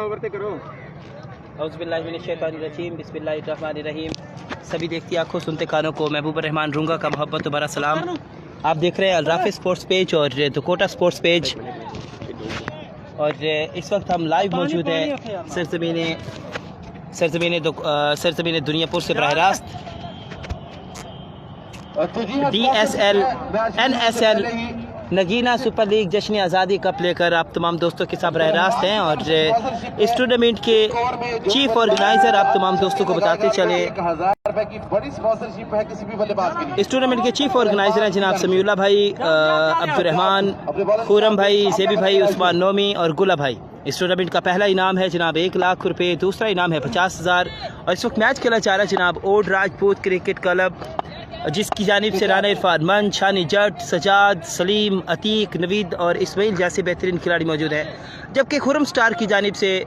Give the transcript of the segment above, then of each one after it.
औज़ुबिल्लाहिमिनश्शैतानिर्रजीम बिस्मिल्लाहिर्रहमानिर्रहीम। सभी देखती आंखों सुनते कानों को महबूब रहमान रूंगा का मोहब्बत भरा सलाम। आप देख रहे हैं अलराफी स्पोर्ट्स पेज और दुकोटा स्पोर्ट्स पेज, और इस वक्त हम लाइव मौजूद हैं सरजमीन दुनियापुर से बराह रास्त DSL NSL Nagina super league जश्न आज़ादी कप लेकर आप तमाम दोस्तों के साथ बराह रास्त हैं। और इस टूर्नामेंट के चीफ ऑर्गेनाइज़र आप तमाम दोस्तों को बताते चले, इस टूर्नामेंट के चीफ ऑर्गेनाइज़र हैं जनाब समीउल्लाह भाई, अब्दुर्रहमान, खुरम भाई, ज़ेबी भाई, उस्मान नोमी और गुला भाई। इस टूर्नामेंट का पहला इनाम है जनाब 1 लाख रुपये, दूसरा इनाम है 50,000। और इस वक्त मैच खेला जा रहा है जनाब ओल्ड राजपूत क्रिकेट क्लब, जिसकी जानिब से राना इरफान मंच, शानी जट, सजाद, सलीम, अतीक, नवीद और इस्माइल जैसे बेहतरीन खिलाड़ी मौजूद हैं, जबकि खुरम स्टार की जानिब से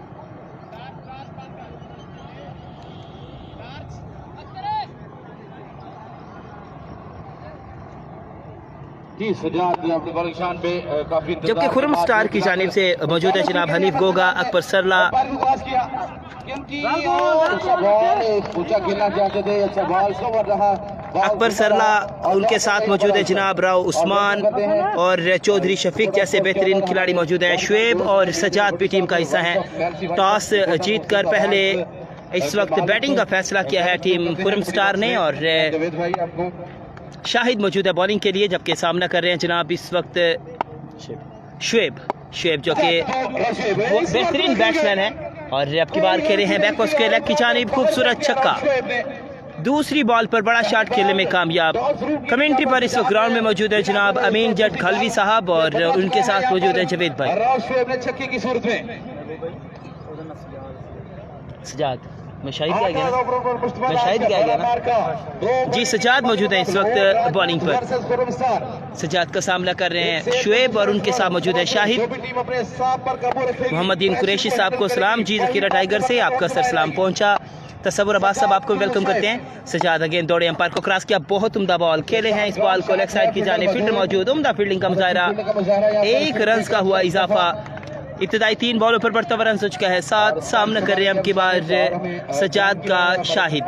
जबकि खुरम स्टार की जानिब से मौजूद है जनाब हनीफ गोगा, अकबर सरला, उनके साथ मौजूद है जनाब राव उस्मान और चौधरी शफीक जैसे बेहतरीन खिलाड़ी मौजूद हैं। शुएब और सजाद भी टीम का हिस्सा हैं। टॉस जीत कर पहले इस वक्त बैटिंग का फैसला किया है टीम खुरम स्टार ने, और शाहिद मौजूद है बॉलिंग के लिए, जबकि सामना कर रहे हैं जनाब इस वक्त शुएब जो कि बेहतरीन बैट्समैन है और अब की बार खेले हैं बैकवर्ड्स के लेग की जानिब, खूबसूरत छक्का। दूसरी बॉल पर बड़ा शॉट खेलने में कामयाब। कमेंट्री पर इस वक्त ग्राउंड में मौजूद है जनाब अमीन जट खलवी साहब और उनके साथ मौजूद है जवेद भाई। सजाद में शाहिद क्या गया ना जी, सजाद मौजूद है इस वक्त बॉलिंग पर। सजाद का सामना कर रहे हैं शुएब और उनके साथ मौजूद है शाहिद। मोहम्मदीन कुरैशी साहब को सलाम जी, ज़खीरा टाइगर से आपका सर सलाम पहुंचा। तसव्वुर अब्बास साहब आपको वेलकम करते हैं। सजाद अगेन दौड़े, अंपायर को क्रॉस किया, बहुत उम्दा बॉल खेले हैं। इस बॉल को लेग साइड की जानिब फील्डर मौजूद, उम्दा फील्डिंग का मुजाहरा, 1 रन का हुआ इजाफा। इब्तिदाई 3 बॉलों पर बढ़ता हुआ रन हो चुका है 7। सामना कर रहे हैं अब की बार सजाद का शाहिद।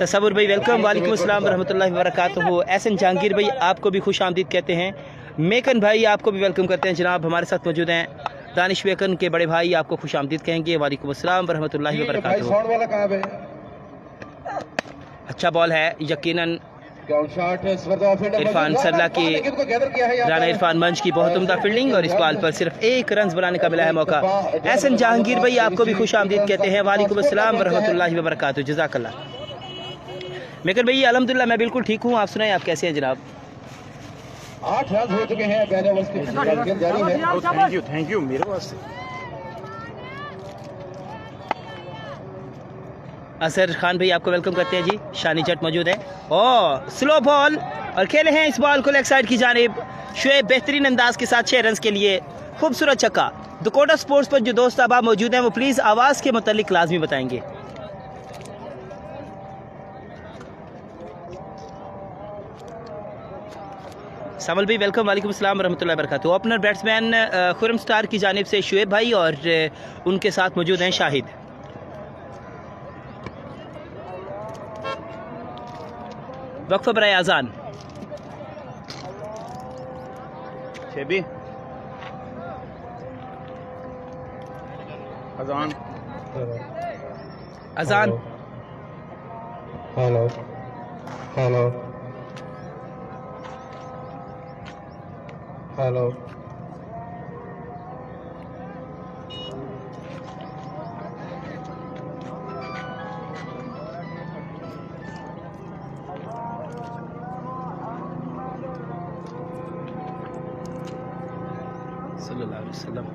तसव्वुर भाई वेलकम, वालेकुम अस्सलाम रहमतुल्लाहि व बरकातुहू। एहसन जहांगीर भाई आपको भी खुश आमदीद कहते हैं। मेकन भाई आपको भी वेलकम करते हैं जनाब, हमारे साथ मौजूद हैं दानिश मेकन के बड़े भाई, आपको खुश आमदीद कहेंगे। वालेकुम अस्सलाम रहमतुल्लाहि व बरकातुहू। अच्छा बॉल है यकीनन इरफान सरला की, राना इरफान मंच की बहुत उम्दा फील्डिंग, और इस बॉल पर सिर्फ 1 रन बनाने का मिला है मौका। एहसन जहांगीर भाई आपको भी खुश आमदीद कहते हैं। वालेकुम अस्सलाम रहमतुल्लाहि व बरकातुहू, जज़ाकल्लाह। मेकर भाई अल्हम्दुलिल्लाह मैं बिल्कुल ठीक हूँ, आप सुनाएं आप कैसे हैं जनाब? 8 रन हो चुके हैं, पहले ओवर की जारी है। थैंक यू मेरे वास्ते। असर खान भाई आपको वेलकम करते हैं जी। शानी जट मौजूद है, ओ स्लो बॉल और खेले हैं इस बॉल को लेग साइड की जानिब। शुएब बेहतरीन अंदाज के साथ 6 रन के लिए खूबसूरत छक्का। दुकोटा स्पोर्ट्स पर जो दोस्त अब आप मौजूद हैं वो प्लीज़ आवाज़ के मुतालिक लाजमी बताएंगे। सामल भाई वेलकम, वालेकुम अस्सलाम रहमतुल्लाहि व बरकातुहू। ओपनर बैट्समैन खुरम स्टार की जानिब से शुएब भाई और उनके साथ मौजूद हैं शाहिद। वक्फ बराए आज़ान। अजान अजान हेलो हेलो हेलो सल्लल्लाहु अलैहि वसल्लम।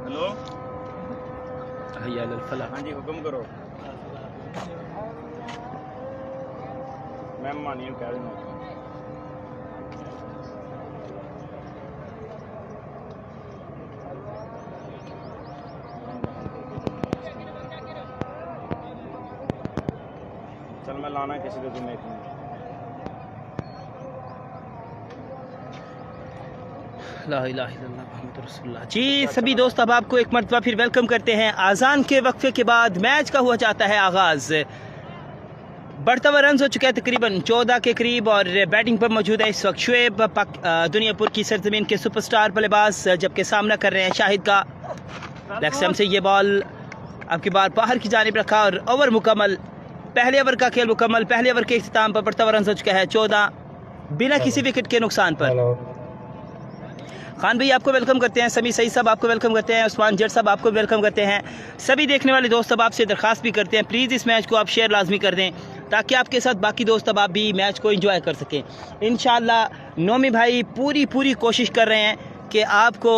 हेलो, हय्या अलल फलाह। हाँ जी हुक्म करो। मैं मानिए कह रहा हूँ चल मैं लाना किसी को तुम्हें ला इलाहा इल्लल्लाह मुहम्मद रसूलुल्लाह। जी सभी दोस्त, अब आपको एक मरतबा फिर वेलकम करते हैं। आज़ान के वक्फे के बाद मैच का हुआ जाता है आगाज़। बढ़ता हुआ रन हो चुका है तकरीबन 14 के करीब और बैटिंग पर मौजूद है इस वक्त शुएब, दुनियापुर की सरजमीन के सुपरस्टार बल्लेबाज, जबकि सामना कर रहे हैं शाहिद का। लेग स्टंप से ये बॉल आपकी बार बाहर की जानिब रखा और ओवर मुकम्मल। पहले ओवर का खेल मुकम्मल। पहले ओवर के इख्तिताम पर बढ़ता हुआ रन हो चुका है 14 बिना किसी विकेट के नुकसान पर। खान भाई आपको वेलकम करते हैं, समी सही साहब आपको वेलकम करते हैं, उस्मान जट साहब आपको वेलकम करते हैं। सभी देखने वाले दोस्त अब आपसे दरख्वास्त भी करते हैं, प्लीज़ इस मैच को आप शेयर लाजमी कर दें ताकि आपके साथ बाकी दोस्त अब आप भी मैच को एंजॉय कर सकें। इंशाल्लाह नोमी भाई पूरी कोशिश कर रहे हैं कि आपको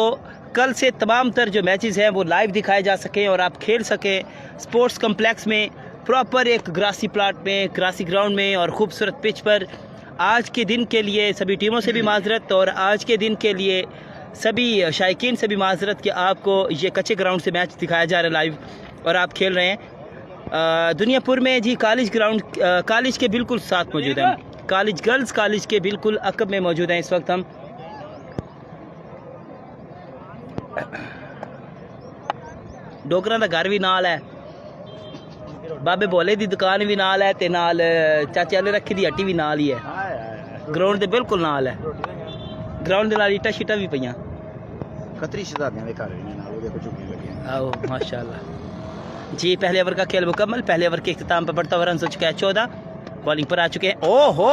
कल से तमाम तर जो मैचेस हैं वो लाइव दिखाए जा सकें और आप खेल सकें स्पोर्ट्स कम्प्लेक्स में, प्रॉपर एक ग्रासी प्लाट में, ग्रासी ग्राउंड में और खूबसूरत पिच पर। आज के दिन के लिए सभी टीमों से भी माजरत और आज के दिन के लिए सभी शायकीन से भी माजरत कि आपको ये कच्चे ग्राउंड से मैच दिखाया जा रहा है लाइव और आप खेल रहे हैं दुनियापुर में जी। कॉलेज ग्राउंड कॉलेज के बिल्कुल साथ मौजूद हैं, कॉलेज गर्ल्स कॉलेज के बिल्कुल अकब में मौजूद हैं इस वक्त हम। डोगरा का घर भी नाल है, बाबे भोले की दुकान भी नाल है, ते नाल चाचे वाले रखी दी हट्टी भी नाल ही है। ग्राउंड के बिल्कुल नाल है, ग्राउंड के नाल ईटा शीटा भी पईयां। खतरी शहजादियां दे घर भी ने नाल देखो चुकी लगी आओ माशाल्लाह जी। पहले ओवर का खेल मुकम्मल। पहले ओवर के इख्तिताम पर बढ़ता हुआ रन हो चुका है 14। बॉलिंग पर आ चुके हैं, ओहो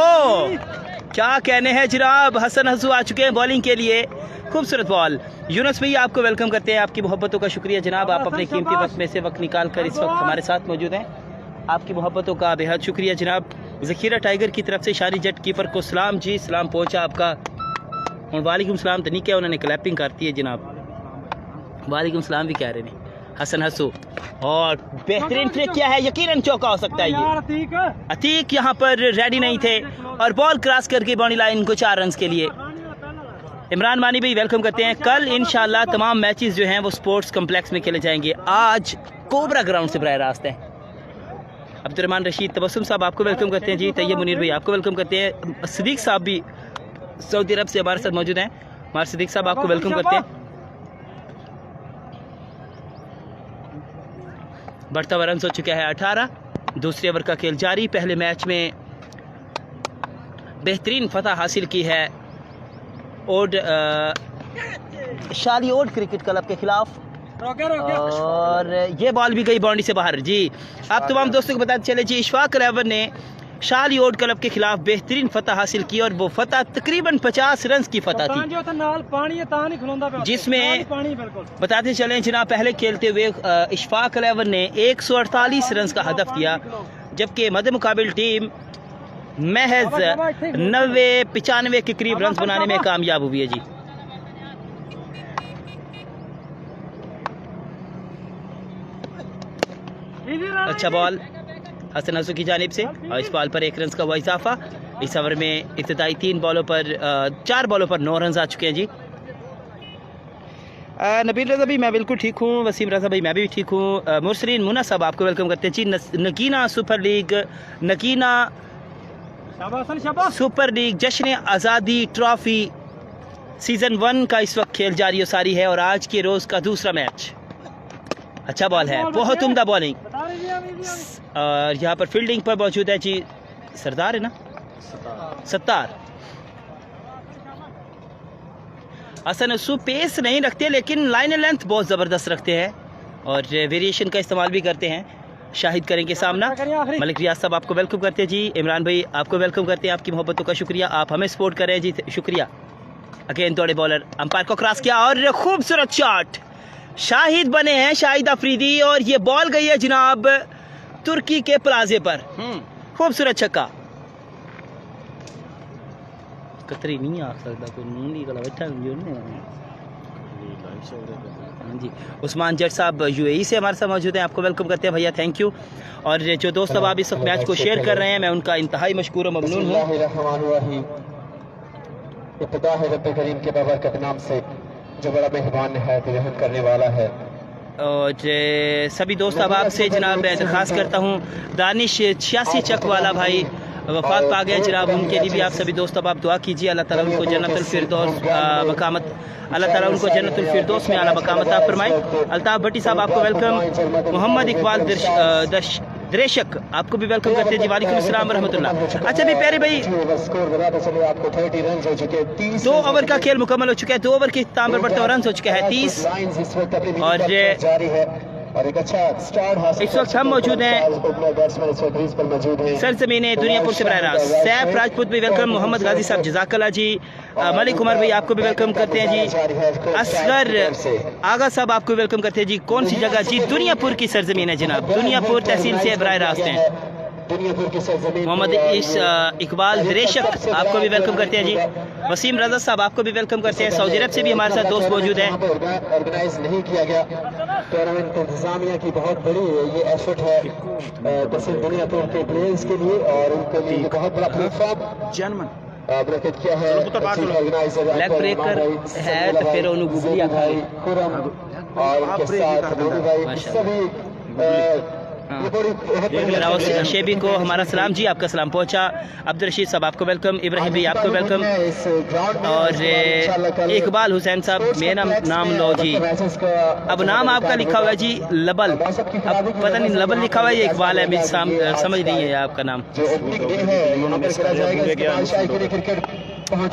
क्या कहने हैं जनाब, हसन हसू आ चुके हैं बॉलिंग के लिए। खूबसूरत बॉल। यूनुस भाई आपको वेलकम करते हैं, आपकी मोहब्बतों का शुक्रिया जनाब, आप अपने कीमती वक्त में से वक्त निकाल कर इस वक्त हमारे साथ मौजूद हैं। आपकी मोहब्बतों का बेहद शुक्रिया जनाब। ज़खीरा टाइगर की तरफ से शानी जट कीपर को सलाम जी, सलाम पहुँचा आपका। और वालेकुम सलाम तो नहीं किया, उन्होंने क्लैपिंग करती है जनाब, वालेकुम सलाम भी कह रहे हैं। हसन हसू और बेहतरीन फ्लिक किया है, यकीनन चौका हो सकता है ये। अतीक यहाँ पर रेडी नहीं थे और बॉल क्रॉस करके बाउंड्री लाइन को 4 रन के लिए। इमरान मानी भाई वेलकम करते हैं। कल इंशाल्लाह तमाम मैचेस जो हैं वो स्पोर्ट्स कम्प्लेक्स में खेले जाएंगे, आज कोबरा ग्राउंड से बराह रास्त है। अब्दुर्रहमान रशीद तबस्सुम साहब आपको वेलकम करते हैं जी। तैयब मुनीर भाई आपको वेलकम करते हैं। सिद्दीक साहब भी सऊदी अरब से हमारे साथ मौजूद हैं, हमारे सिद्दीक साहब आपको वेलकम करते हैं। बढ़ता हुआ रन हो चुका है 18। दूसरे ओवर का खेल जारी। पहले मैच में बेहतरीन फतह हासिल की है शाली ओड क्रिकेट क्लब के खिलाफ और ये बॉल भी गई बाउंड्री से बाहर जी। आप तमाम दोस्तों को बताते चले जी, इशफाक अलावर ने शाली ओड क्लब के खिलाफ बेहतरीन फतह हासिल की और वो फतह तकरीबन 50 रन की फतह थी, जिसमें बताते चले जनाब पहले खेलते हुए इशफाक अलावर ने 148 रन का हदफ दिया, जबकि मद मुकाबिल टीम महज 90-95 के करीब रन बनाने में कामयाब हुई है जी। अच्छा बॉल हसन हसू की जानिब से और इस बॉल पर 1 रन का हुआ इजाफा। इस ओवर में इब्तिदाई 4 बॉलों पर 9 रन आ चुके हैं जी। नबील रजा भाई मैं बिल्कुल ठीक हूँ, वसीम रजा भाई मैं भी ठीक हूँ। मुरसलीन मुन्ना साहब आपको वेलकम करते हैं जी। नगीना सुपर लीग जश्न आज़ादी ट्रॉफी सीज़न 1 का इस वक्त खेल जारी सारी है और आज के रोज़ का दूसरा मैच। अच्छा बॉल है, बहुत उम्दा बॉलिंग और यहाँ पर फील्डिंग पर मौजूद है जी सरदार है ना, सत्तार। हसन हसू पेस नहीं रखते लेकिन लाइन लेंथ बहुत ज़बरदस्त रखते हैं और वेरिएशन का इस्तेमाल भी करते हैं। शाहिद करेंगे सामना। मलिक रियाज साहब आपको वेलकम करते हैं जी। इमरान भाई आपको वेलकम करते हैं, आपकी मोहब्बतों का शुक्रिया, आप हमें सपोर्ट कर रहे हैं जी, शुक्रिया। अगेन थोड़े बॉलर अंपायर को क्रॉस किया और खूबसूरत शॉट, शाहिद बने हैं शाहिद अफरीदी और ये बॉल गई है जनाब तुर्की के प्लाजे पर। खूबसूरत छक्का। कतरी नहीं आ सकता कोई, मुंडी गला बैठा जी उस्मान जट साहब यूएई से हमारे साथ मौजूद हैं, आपको वेलकम करते हैं भैया, थैंक यू। और जो दोस्त अब आप इस वक्त मैच को शेयर कर रहे हैं, मैं उनका इंतहाई मशकूर और ममनून हूँ। इब्तिदा है रब्बे करीम के बाबरकत नाम से जो बड़ा मेहरबान है, रहम करने वाला है। और सभी दोस्त अब आपसे जनाब मैं दरख्वास्त करता हूँ, दानिश 86 चक वाला भाई वफात पा गया जनाब, उनके लिए भी आप सभी दोस्त अब आप दुआ कीजिए, अल्लाह ताला उनको जन्नतुल फिरदौस मकामत, अल्लाह ताला उनको जन्नतुल फिरदौस में आला मकामत अता फरमाए। अल्ताफ भट्टी साहब आपको वेलकम, मोहम्मद इकबाल दरेशक आपको भी वेलकम करते हैं जी, वालेकुम अस्सलाम रहमतुल्लाह। अच्छा भी प्यारे भाई 2 ओवर का खेल मुकम्मल हो चुका है, 2 ओवर के इख्तिताम पर बढ़ता हुआ रन हो चुका है 30 और एक अच्छा स्टार्ट हासिल इस वक्त हम मौजूद हैं सरजमीन दुनियापुर से बराह रास्त। सैफ राजपूत भी वेलकम, मोहम्मद गाजी साहब जज़ाकल्लाह जी, मलिक उमर भाई आपको भी वेलकम करते हैं जी, असगर आगा साहब आपको वेलकम करते हैं जी। कौन सी जगह जी? दुनियापुर की सरजमीन है जनाब, दुनियापुर तहसील से बराह रास्त हैं। मोहम्मद इकबाल दरेशक आपको भी वेलकम करते हैं जी, वसीम रजा साहब आपको भी वेलकम करते हैं, सऊदी अरब से भी हमारे साथ दोस्त मौजूद हैं। ऑर्गेनाइज नहीं किया गया टूर्नामेंट, इंतजामिया की बहुत बड़ी ये एफर्ट है तहसील दुनियापुर के प्लेयर्स के लिए, और उनके लिए बहुत बड़ा प्लेटफॉर्म ब्रैकेट किया है ऑर्गेनाइजर ब्लैक ब्रेकर है तो फिर उन्होंने गुगलिया खाई और उनके साथ भाई सभी शेबी को हमारा सलाम जी, आपका सलाम पहुंचा। अब्दुल रशीद साहब आपको वेलकम, इब्राहिम भाई आपको वेलकम, और इकबाल हुसैन साहब मेरा नाम लो जी। अब नाम आपका लिखा हुआ है जी लबल, अब पता नहीं लबल लिखा हुआ है या इकबाल है, मुझे समझ नहीं है आपका नाम।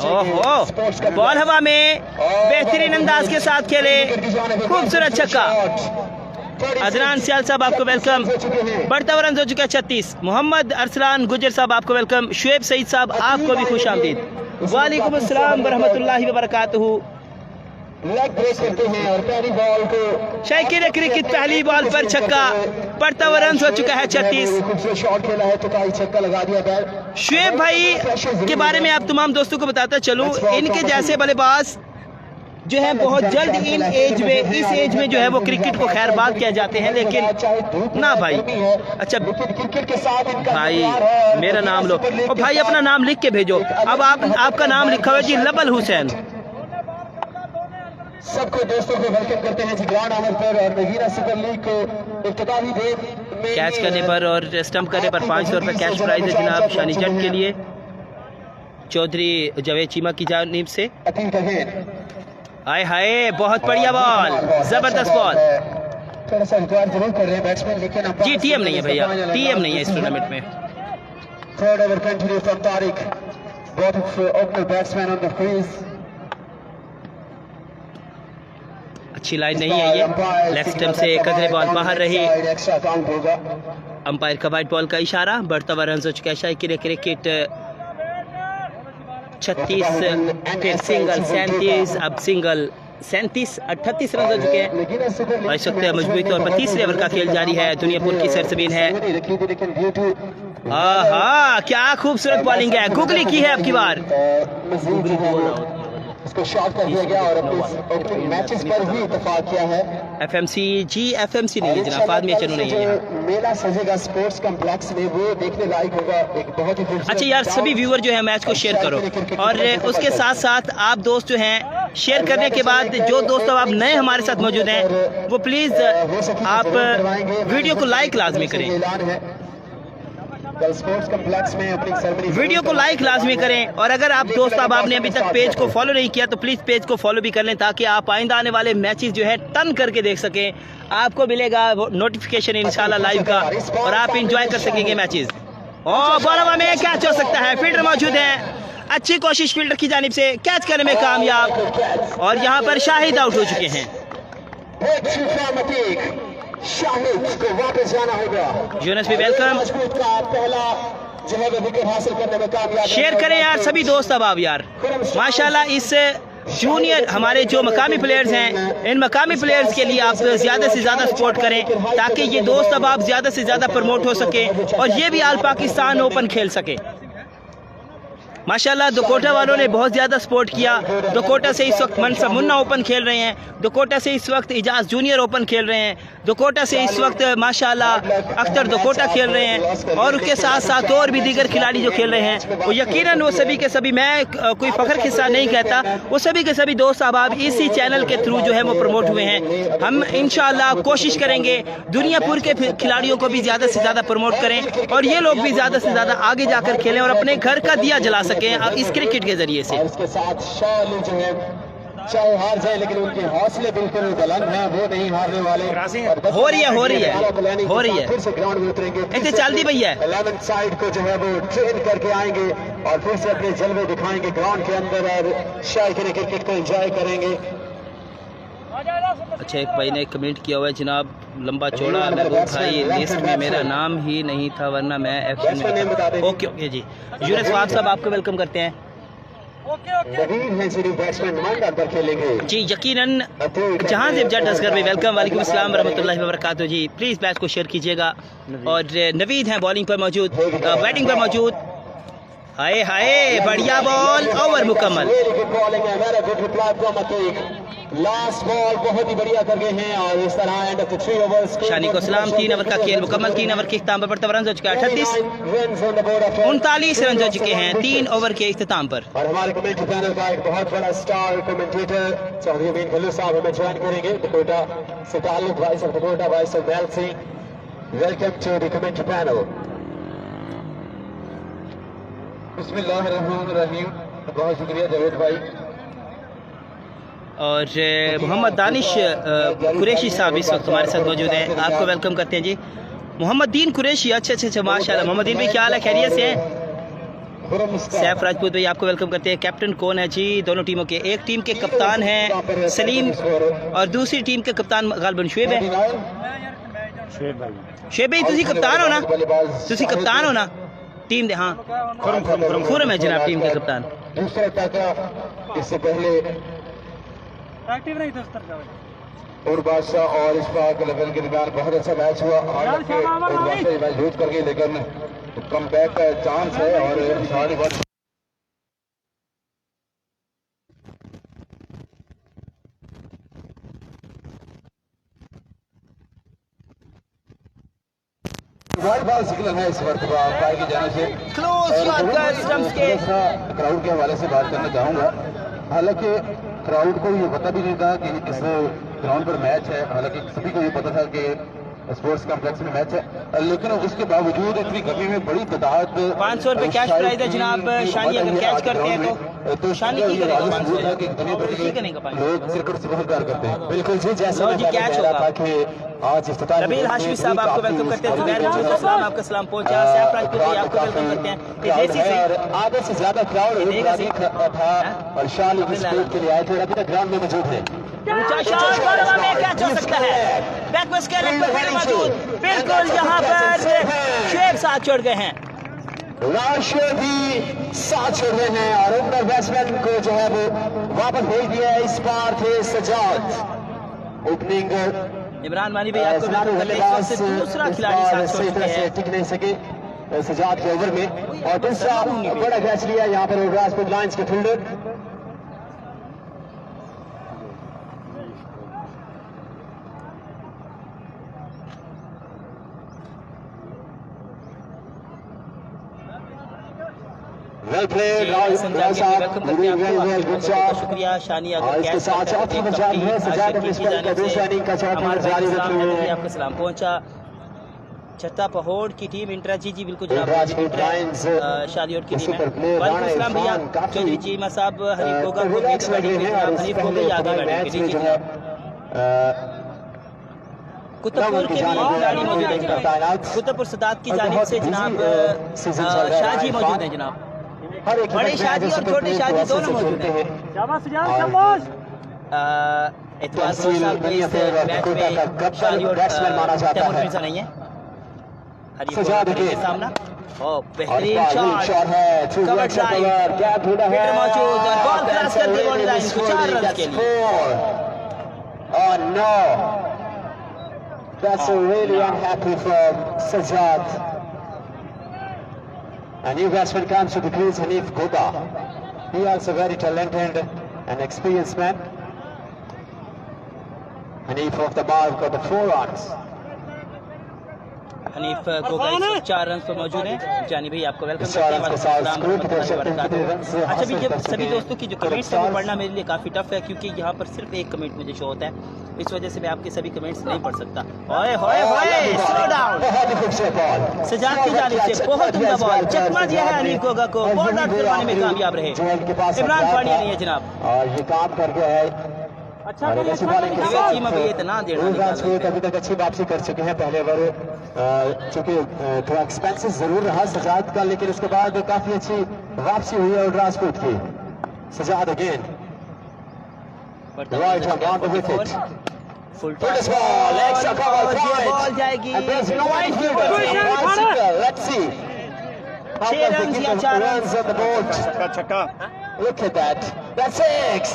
ओहो बॉल हवा में बेहतरीन अंदाज के साथ खेले, खूबसूरत छक्का। अदनान सियाल साहब आपको वेलकम, बढ़ता हुआ रन हो चुका है 36। मोहम्मद अरसलान गुजर साहब आपको वेलकम, शुएब सईद साहब आपको भी खुश आमदीद, वालेकुम अस्सलाम वरहमतुल्लाहि वबरकातुहू। शायकीन क्रिकेट पहली बॉल पर छक्का, बढ़ता हुआ रन हो चुका है 36। शुएब भाई के बारे में आप तमाम दोस्तों को बताता चलूं, इनके जैसे बल्लेबाज जो है बहुत जल्द इन एज में, इस एज में जो है वो क्रिकेट को खैर बात किया जाते हैं, लेकिन ना भाई। अच्छा भाई मेरा नाम लो, और भाई अपना नाम लिख के भेजो। अब आपका नाम लिखा हुआ जी लबल हुसैन। सबको दोस्तों को वेलकम करते हैं जी ग्राउंड ओवर पर, और नगीना सुपर लीग को इब्तिदाई गेम कैच करने पर और स्टंप करने पर 500 रुपये कैश प्राइज है जनाब शानी जट के लिए, चौधरी जावेद चीमा की जानिब से। हाय हाय बहुत बढ़िया बॉल, जबरदस्त बॉल। थोड़ा सा इंतजार जरूर कर रहे हैं बैट्समैन, लेकिन जी टीएम नहीं है भैया, टीएम नहीं है इस टूर्नामेंट में। Third over continue from Tariq, both of opener batsmen on the crease। अच्छी लाइन नहीं है ये, लेग स्टंप से कदरे बॉल बाहर रही, अंपायर का वाइट बॉल का इशारा। बढ़ता हुआ रन हो चुका है शायकीन क्रिकेट 36, फिर सिंगल 37, अब सिंगल 37, 38 रन हो चुके हैं। और इस वक्त मजबूती तौर पर तीसरे ओवर का खेल जारी है, दुनियापुर की सरजमीन है। आहा क्या खूबसूरत बॉलिंग है, गुगली की है अब की बार, इसको शॉट कर दिया गया और अपने मैचेस पर भी इत्तेफाक किया है। एफएमसी जी एफएमसी नहीं है जनाब, फादमी चैनल नहीं है यहाँ। मेला सजेगा स्पोर्ट्स कॉम्प्लेक्स में, वो देखने लायक होगा, एक बहुत ही खूबसूरत। अच्छा यार सभी व्यूअर जो है मैच को शेयर करो, और उसके साथ साथ आप दोस्त जो हैं शेयर करने के बाद जो दोस्त आप नए हमारे साथ मौजूद हैं वो प्लीज आप वीडियो को लाइक लाजमी करें, स्पोर्ट्स कॉम्प्लेक्स में अपनी सेरेमनी वीडियो को लाइक लाजमी करें। और अगर आप दोस्त अब आपने अभी तक पेज को फॉलो नहीं किया तो प्लीज पेज को फॉलो भी कर लें, ताकि आप आइंदा आने वाले मैचेस जो है टर्न करके देख सकें, आपको मिलेगा नोटिफिकेशन इंशाल्लाह लाइव का, और आप इंजॉय कर सकेंगे मैचेस। और बॉलवा में कैच हो सकता है, फील्डर मौजूद है, अच्छी कोशिश फील्डर की जानिब से, कैच करने में कामयाब, और यहाँ पर शाहिद आउट हो चुके हैं। शाहिद को वापस जाना होगा। यूनुस भी वेलकम, पहला जो है विकेट हासिल करने में कामयाब। शेयर करें यार सभी दोस्त अब आप यार, माशाल्लाह इस जूनियर हमारे जो मकामी प्लेयर्स हैं, इन मकामी प्लेयर्स के लिए आप ज़्यादा से ज़्यादा सपोर्ट करें, ताकि ये दोस्त अब आप ज़्यादा से ज़्यादा प्रमोट हो सके और ये भी ऑल पाकिस्तान ओपन खेल सके। माशाल्लाह दोकोटा वालों ने बहुत ज़्यादा सपोर्ट किया। दोकोटा से इस वक्त मनसब मुन्ना ओपन खेल रहे हैं, दोकोटा से इस वक्त इजाज़ जूनियर ओपन खेल रहे हैं, दोकोटा से इस वक्त माशाल्लाह अख्तर दोकोटा खेल रहे हैं और उसके साथ साथ और भी दीगर खिलाड़ी जो खेल रहे हैं वो यकीनन वो सभी के सभी, मैं कोई फ़ख्र किस्सा नहीं कहता, वो सभी के सभी दोस्त अहबाब इसी चैनल के थ्रू जो है वो प्रमोट हुए हैं। हम इंशाल्लाह कोशिश करेंगे दुनियापुर के खिलाड़ियों को भी ज़्यादा से ज़्यादा प्रमोट करें और ये लोग भी ज़्यादा से ज़्यादा आगे जाकर खेलें और अपने घर का दिया जला सकें इस क्रिकेट के जरिए से। इसके साथ शाली जो है चाहे हार जाए लेकिन उनके हौसले बिल्कुल बुलंद हैं, वो नहीं हारने वाले। हो रही है फिर से ग्राउंड में उतरेंगे, ऐसे चल दी भैया 11th साइड को जो है वो ट्रेन करके आएंगे और फिर से अपने जलवे दिखाएंगे ग्राउंड के अंदर और शायकीन क्रिकेट को एंजॉय करेंगे। अच्छा, एक भाई ने कमेंट किया हुआ है जनाब लंबा चौड़ा महबूब भाई लिस्ट में मेरा नाम ही नहीं था वरना मैं एक्शन में। ओके ओके जी, यूनुस वाब साहब आपको वेलकम करते हैं। जी यकीनन जहाँ से जट असगर में वेलकम, वालेकुम अस्सलाम रहमतुल्लाहि व बरकातहू जी। प्लीज़ बैच को शेयर कीजिएगा। और नवीद हैं बॉलिंग पर मौजूद, बैटिंग पर मौजूद। हाय हाय बढ़िया बॉल, ओवर मुकम्मल। लास्ट बॉल बहुत ही बढ़िया कर गए हैं और इस तरह एंड ऑफ द 3 ओवर्स शानी को सलाम। 3 ओवर का खेल मुकम्मल, 3 ओवर के इख्तिताम पर रन हो चुका है 38, 39 रन हो चुके हैं 3 ओवर के इख्तिताम पर। और हमारे कमेंट्री पैनल का एक बहुत बड़ा स्टार कमेंटेटर चौधरी अमीन खल्लू साहब हमें ज्वाइन करेंगे, डकोटा से ताल्लुक, voice of Dakota, voice of Bail Singh. Welcome to the commentary panel. बिस्मिल्लाहिर्रहमानिर्रहीम। बहुत शुक्रिया जावेद भाई। और मोहम्मद दानिश कुरैशी साहब इस वक्त हमारे साथ मौजूद हैं, आपको वेलकम करते हैं जी। मोहम्मद दीन कुरैशी, अच्छा माशाल्लाह। मोहम्मद दीन भाई क्या हाल है, खैरियत से हैं? सैफ राजपूत भाई आपको वेलकम करते हैं। कैप्टन कौन है जी दोनों टीमों के? एक टीम के कप्तान हैं सलीम और दूसरी टीम के कप्तान गालिबन शुएब है। शुएब भाई तुसी कप्तान हो ना, तुसी कप्तान हो ना टीम दे? हाँ खुरम है जनाब टीम के कप्तान। दूसरा टाका इससे पहले एक्टिव नहीं था और बादशाह और इशफाक लेवल के दरमियान बहुत अच्छा मैच हुआ। हालांकि और बादशाह ये मैच लूज कर गई लेकिन कम बैक का चांस है और सारी बात है इस वक्त पाई की जाने से क्राउड के हवाले से बात करना चाहूँगा। हालांकि क्राउड को ये पता भी नहीं था कि इस ग्राउंड पर मैच है, हालांकि सभी को ये पता था कि स्पोर्ट्स कॉम्प्लेक्स में मैच है, लेकिन उसके बावजूद इतनी गर्मी में बड़ी तादाद 500 रुपए कैश प्राइज है जनाब। शानी अगर कैच करते हैं तो शानी की करेगा 500 लोग क्रिकेट से बहुत प्यार करते हैं। बिल्कुल जी, जैसा जी कैच होगा। आज इफ्तिताह रबील हाशमी साहब आपको वेलकम करते हैं। जुबैर सलाम आपका सलाम पहुंचा। सैफ राजपूत भाई आपको वेलकम करते हैं। आधे से ज्यादा क्राउड था और शान स्पोर्ट के लिए आए थे, अभी तक ग्राउंड में मौजूद है। ऊंचा शॉट बड़ा में कैच हो सकता है, बैकवर्ड स्केलिंग पर फिर मौजूद, बिल्कुल यहाँ पर शुएब साथ छोड़ गए हैं, राशिद भी साथ छोड़ रहे हैं और उनका बैट्समैन को जो है वो वापस भेज दिया है। इस बार थे सजाद ओपनिंग। इमरान मानी भाई आपको वेलकम करते हैं। इस वक्त से दूसरा खिलाड़ी साथ छोड़ चुके हैं, टिक नहीं सके सजाद के ओवर में और दूसरा बड़ा कैच लिया यहाँ पर राजपूत लायंस के फील्डर। Well played, शुक्रिया शानी इसके साथ चौथी बचाव है सजाद अपने स्पेल का दूसरा इनिंग का चौथा जारी रखे हुए हैं। आपका सलाम पहुंचा। छत्ता पहोड़ की टीम इंट्रा जी बिल्कुल जनाब शालियोर की टीम है। वालेकुम सलाम भैया चौधरी जी साहब हनीफ गोगा को हनीफ गोगा आगे बैठेंगे। कुतुबपुर के भी खिलाड़ी मौजूद है, कुतुबपुर सदात की जानिब से जनाब शाहजी मौजूद है जनाब। बड़े शादी और छोटे शादी दोनों मौजूद हैं। इतवार साहब भी इस मैच में शादी और तैमूर मिर्जा नहीं है। सजाद के सामना बेहतरीन शॉट है, कवर ड्राइव फील्डर मौजूद और बॉल क्रॉस कर दी बॉडी लाइन को 4 रन के लिए। Oh no, that's really unhappy from Sajad. A new batsman comes to the crease, Hanif Goga. He also very talented and experienced man. Hanif off the mark got the 4 runs. Hanif Goga इस वक्त 4 run पर मौजूद हैं। जानी भाई आपको welcome करते हैं। अच्छा भी जब सभी दोस्तों की जो कमेंट्स हैं वो पढ़ना मेरे लिए काफ़ी टफ है, क्योंकि यहाँ पर सिर्फ एक कमेंट मुझे शो होता है, इस वजह से मैं आपके सभी कमेंट्स नहीं पढ़ सकता। ओए होए होए, स्लो डाउन। सजाद की जानिब से बहुत उम्दा बॉल, चकमा दिया है हनीफ गोगा को, बॉल आउट करवाने में कामयाब रहे। इमरान पानिया नहीं है जनाब। और ये काम कर गया है। अच्छा अभी तक अच्छी वापसी कर चुके हैं। पहले ओवर चूंकि थोड़ा एक्सपेंसिव जरूर रहा सजाद का, लेकिन उसके बाद काफी अच्छी वापसी हुई है राजपूत की। Sajjad again right on the wicket, full ball, extra cover point, ball जाएगी। and there's no one here. Let's see how 6 does runs the या 4 runs on the board. छक्का Look at that, that's 6,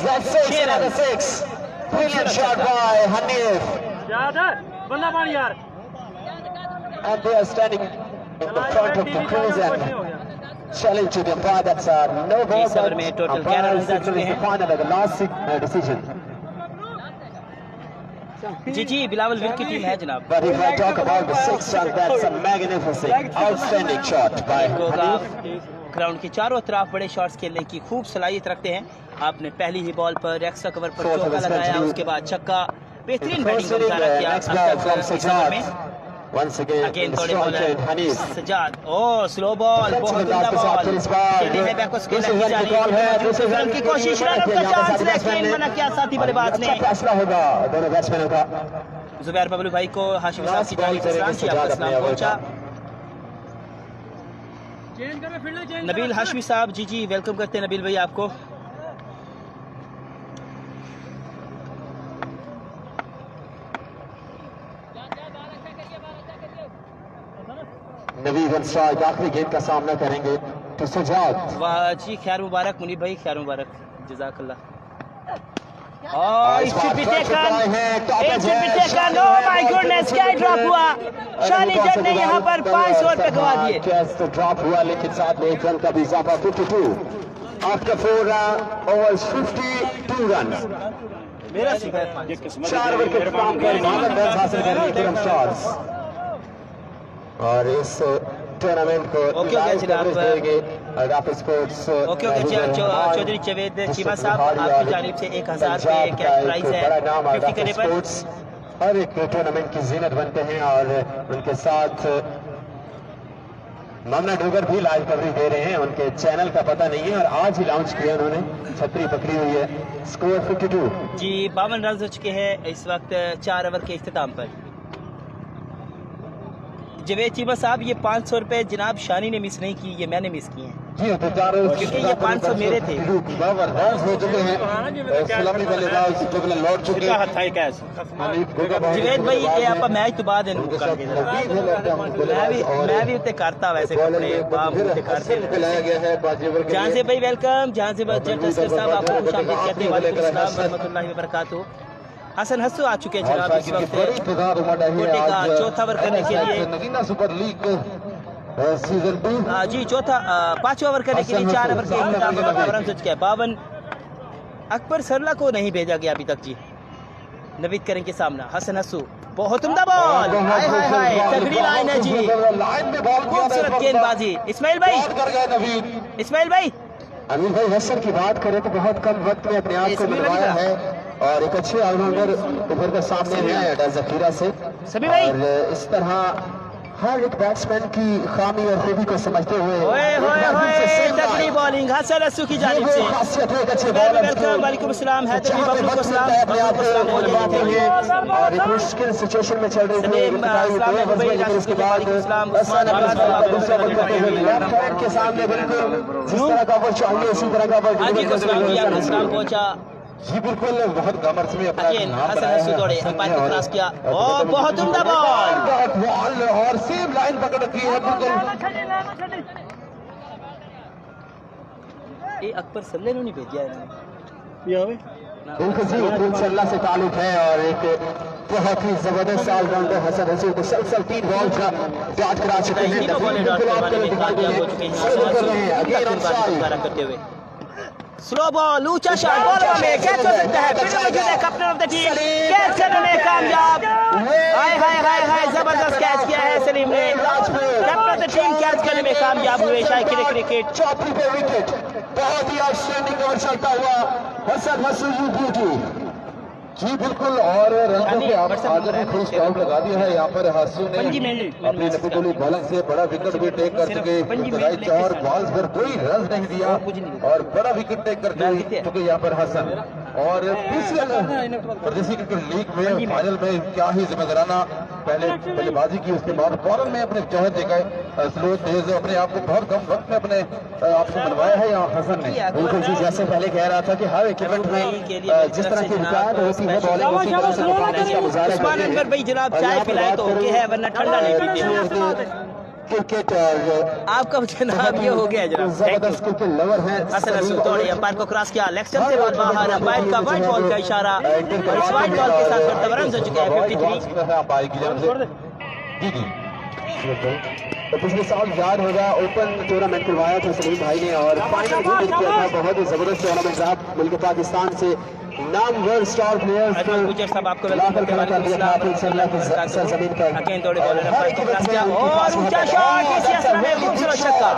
another 6. Brilliant shot by Hanif, ज्यादा बंदा पानी यार। and they are standing in the front of the crease and challenging the umpire. That's no ball. इस over में total 11 runs आ चुके हैं। The last decision. जी जी बिलावल विल की टीम है जनाब। But if I talk about the 6th run, that's a magnificent, outstanding shot by Goga Hanif. Ground के चारों तरफ बड़े शॉट्स खेलने की खूब सलाहियत रखते हैं। आपने पहली ही बॉल पर एक्स्ट्रा कवर पर चौका लगाया, उसके बाद छक्का, बेहतरीन बैटिंग का मुजाहरा किया। अब तक इस ओवर में Once again, again in the थोड़े strike bowler end, Hanif. Sajjad, oh slow ball, बहुत उम्दा बॉल, खेलने में बैक स्पिन की जानी रन की कोशिश, रन का चांस, लेकिन मना किया साथी बल्लेबाज ने। अच्छा फैसला होगा दोनों बैट्समैनों का। जुबैर बबलू भाई को हाशिम साहब की जानिब से सलाम किया, आपका सलाम पहुंचा। चेंज करो फील्डर, चेंज नबील हाशमी साहब, जी जी वेलकम करते हैं नबील भाई आपको। नबी वन स्ट्राइक आखिरी गेंद का सामना करेंगे तो सजाद। वाह जी, खैर मुबारक मुनीब भाई, खैर मुबारक, जज़ाकल्लाह। It should be taken. Oh my goodness, क्या ड्रॉप हुआ। शानी जट ने यहाँ पर 500 रुपए गवा दिए। तो ड्रॉप हुआ, लेकिन साथ में 1 रन का भी इजाफा। 52 आफ्टर 4 overs, 52 रन। 4 ओवर के काम कर 52 रन हासिल करने के शॉट्स। और इस टूर्नामेंट को लाइव कवरेज देंगे Rafael sports. Okay Chaudhry Javed Cheema साहब, आपकी जानिब से 1000 रुपए कैश प्राइज है 50 करने पर। हर एक टूर्नामेंट की जीनत बनते हैं और उनके साथ मामला डोगर भी लाइव कवरेज दे रहे हैं। उनके चैनल का पता नहीं है और आज ही लॉन्च किया उन्होंने, छतरी पकड़ी हुई है। स्कोर 52 जी, 52 रन हो चुके हैं इस वक्त 4 ओवर के इख्तिताम पर। जवेद चीमा साहब, ये 500 रुपए जनाब शानी ने मिस नहीं की, ये मैंने मिस किए हैं, क्योंकि ये 500 मेरे थे। हो चुके हैं सलामी बल्लेबाज लौट चुके हैं। जवेद भाई ये आप मैच तो बाद मैं भी उतने करता वैसे कपड़े बाम उतने करते। जहां से भाई वेलकम, जहां से जस्टिस साहब आपको खुशामदीद कहते हैं। वालेकुम अस्सलाम रहमतुल्लाहि व बरकातुहू। हसन हस्सू आ चुके हैं जनाब इस वक्त कोटे का चौथा ओवर करने के लिए। सुपर लीग सीजन 2 जी चौथा 5वां ओवर करने के लिए 4 ओवर के इख्तिताम पर 52 रन हो चुके हैं। 52 अकबर सरला को नहीं भेजा गया अभी तक जी। नवीद करेंगे सामना, हसन हस्सू, बहुत उम्दा बॉल, हाय हाय हाय, तगड़ी लाइन है जी, खूबसूरत गेंदबाजी। इस्माइल भाई, इस्माइल भाई, अमीर भाई हसन की बात करें तो बहुत कम वक्त में अपने आप को मिलवाया है और एक अच्छे ऑलराउंडर उभर कर सामने आया है जखीरा से। सभी भाई, और इस तरह हर एक बैट्समैन की खामी और खूबी को समझते हुए तगड़ी बॉलिंग हसन हस्सू की जानिब से। वेलकम, वालेकुम अस्सलाम, हैदर बबलू को सलाम। और एक मुश्किल सिचुएशन में चल रही थी उसके बाद के सामने बिल्कुल जिस तरह का वो चाहिए उसी तरह का पहुंचा जी। बिल्कुल बहुत गमर्स में अपना हसन हस्सू दौड़े, अंपायर को क्रॉस किया और बहुत उम्दा बॉल और सेम लाइन पकड़ रखी है बिल्कुल। ये अकबर सल्ले ने नहीं भेजा है बिल्कुल जी, दिलचल्ला से ताल्लुक है और एक बहुत ही जबरदस्त ऑलराउंडर हसन रसूल मुसलसल 3 बॉल का डॉट करा चुके हैं। बिल्कुल आपको दिखाई दे करते हुए स्लो बॉल, ऊंचा शॉट, बॉल में कैच हो सकता है। फिर मौजूद है captain of the team, catch करने में कामयाब। हाय हाय हाय हाय, जबरदस्त कैच किया है सलीम ने। Captain of the team catch करने में कामयाब हुए। शायद क्रिकेट चौथी पे विकेट, बहुत ही आउटस्टैंडिंग ओवर चलता हुआ हसन रसूल ब्यूटी जी बिल्कुल। और रनों के आगे भी फुल स्टॉप लगा दिया है यहाँ पर हासियों ने अपनी नबीगुली बॉलिंग से बड़ा विकेट भी टेक कर चुके। राइट और बॉल्स पर कोई रन नहीं दिया और बड़ा विकेट टेक कर चुके यहाँ पर हसन। और पीसीएल प्रदेशी क्रिकेट लीग में फाइनल में क्या ही जिम्मेदाराना पहले बल्लेबाजी की, उसके बाद बॉलर में अपने जौहर दिखाए, स्लो तेज अपने आप को बहुत कम वक्त में अपने आपको बनवाया है यहाँ हसन ने। बिल्कुल जी, जैसे पहले कह रहा था कि हर इक्विपमेंट में जिस तरह की रिक्वायर्ड होती है बॉलिंग उसी तरह से परफॉर्मेंस का मुजाहरा उस्मान अनवर भाई जनाब चाय पिलाए तो ओके है, वरना ठंडा नहीं पीते। क्रिकेट आपका जनाब ये हो गया जनाब। जबरदस्त क्रिकेट लवर है हसन रसूल तोड़े अंपायर को क्रॉस किया, लेग स्टंप से बहुत बाहर, अंपायर का वाइड बॉल का इशारा और इस वाइड बॉल के साथ बर्तवा रन हो चुका है 53। तो पिछले साल याद होगा ओपन टूर्नामेंट करवाया था सलीम भाई ने और फाइनल भी किया था। बहुत ही जबरदस्त टूर्नामेंट रहा, मुल्क पाकिस्तान से नामवर स्टार प्लेयर्स को गुजर साहब आपको लाकर खड़ा कर दिया था फिर सरजमीन पर। अगेन तोड़े बॉलर अंपायर को क्रॉस किया और ऊंचा शॉट, इसी असर में खूबसूरत छक्का।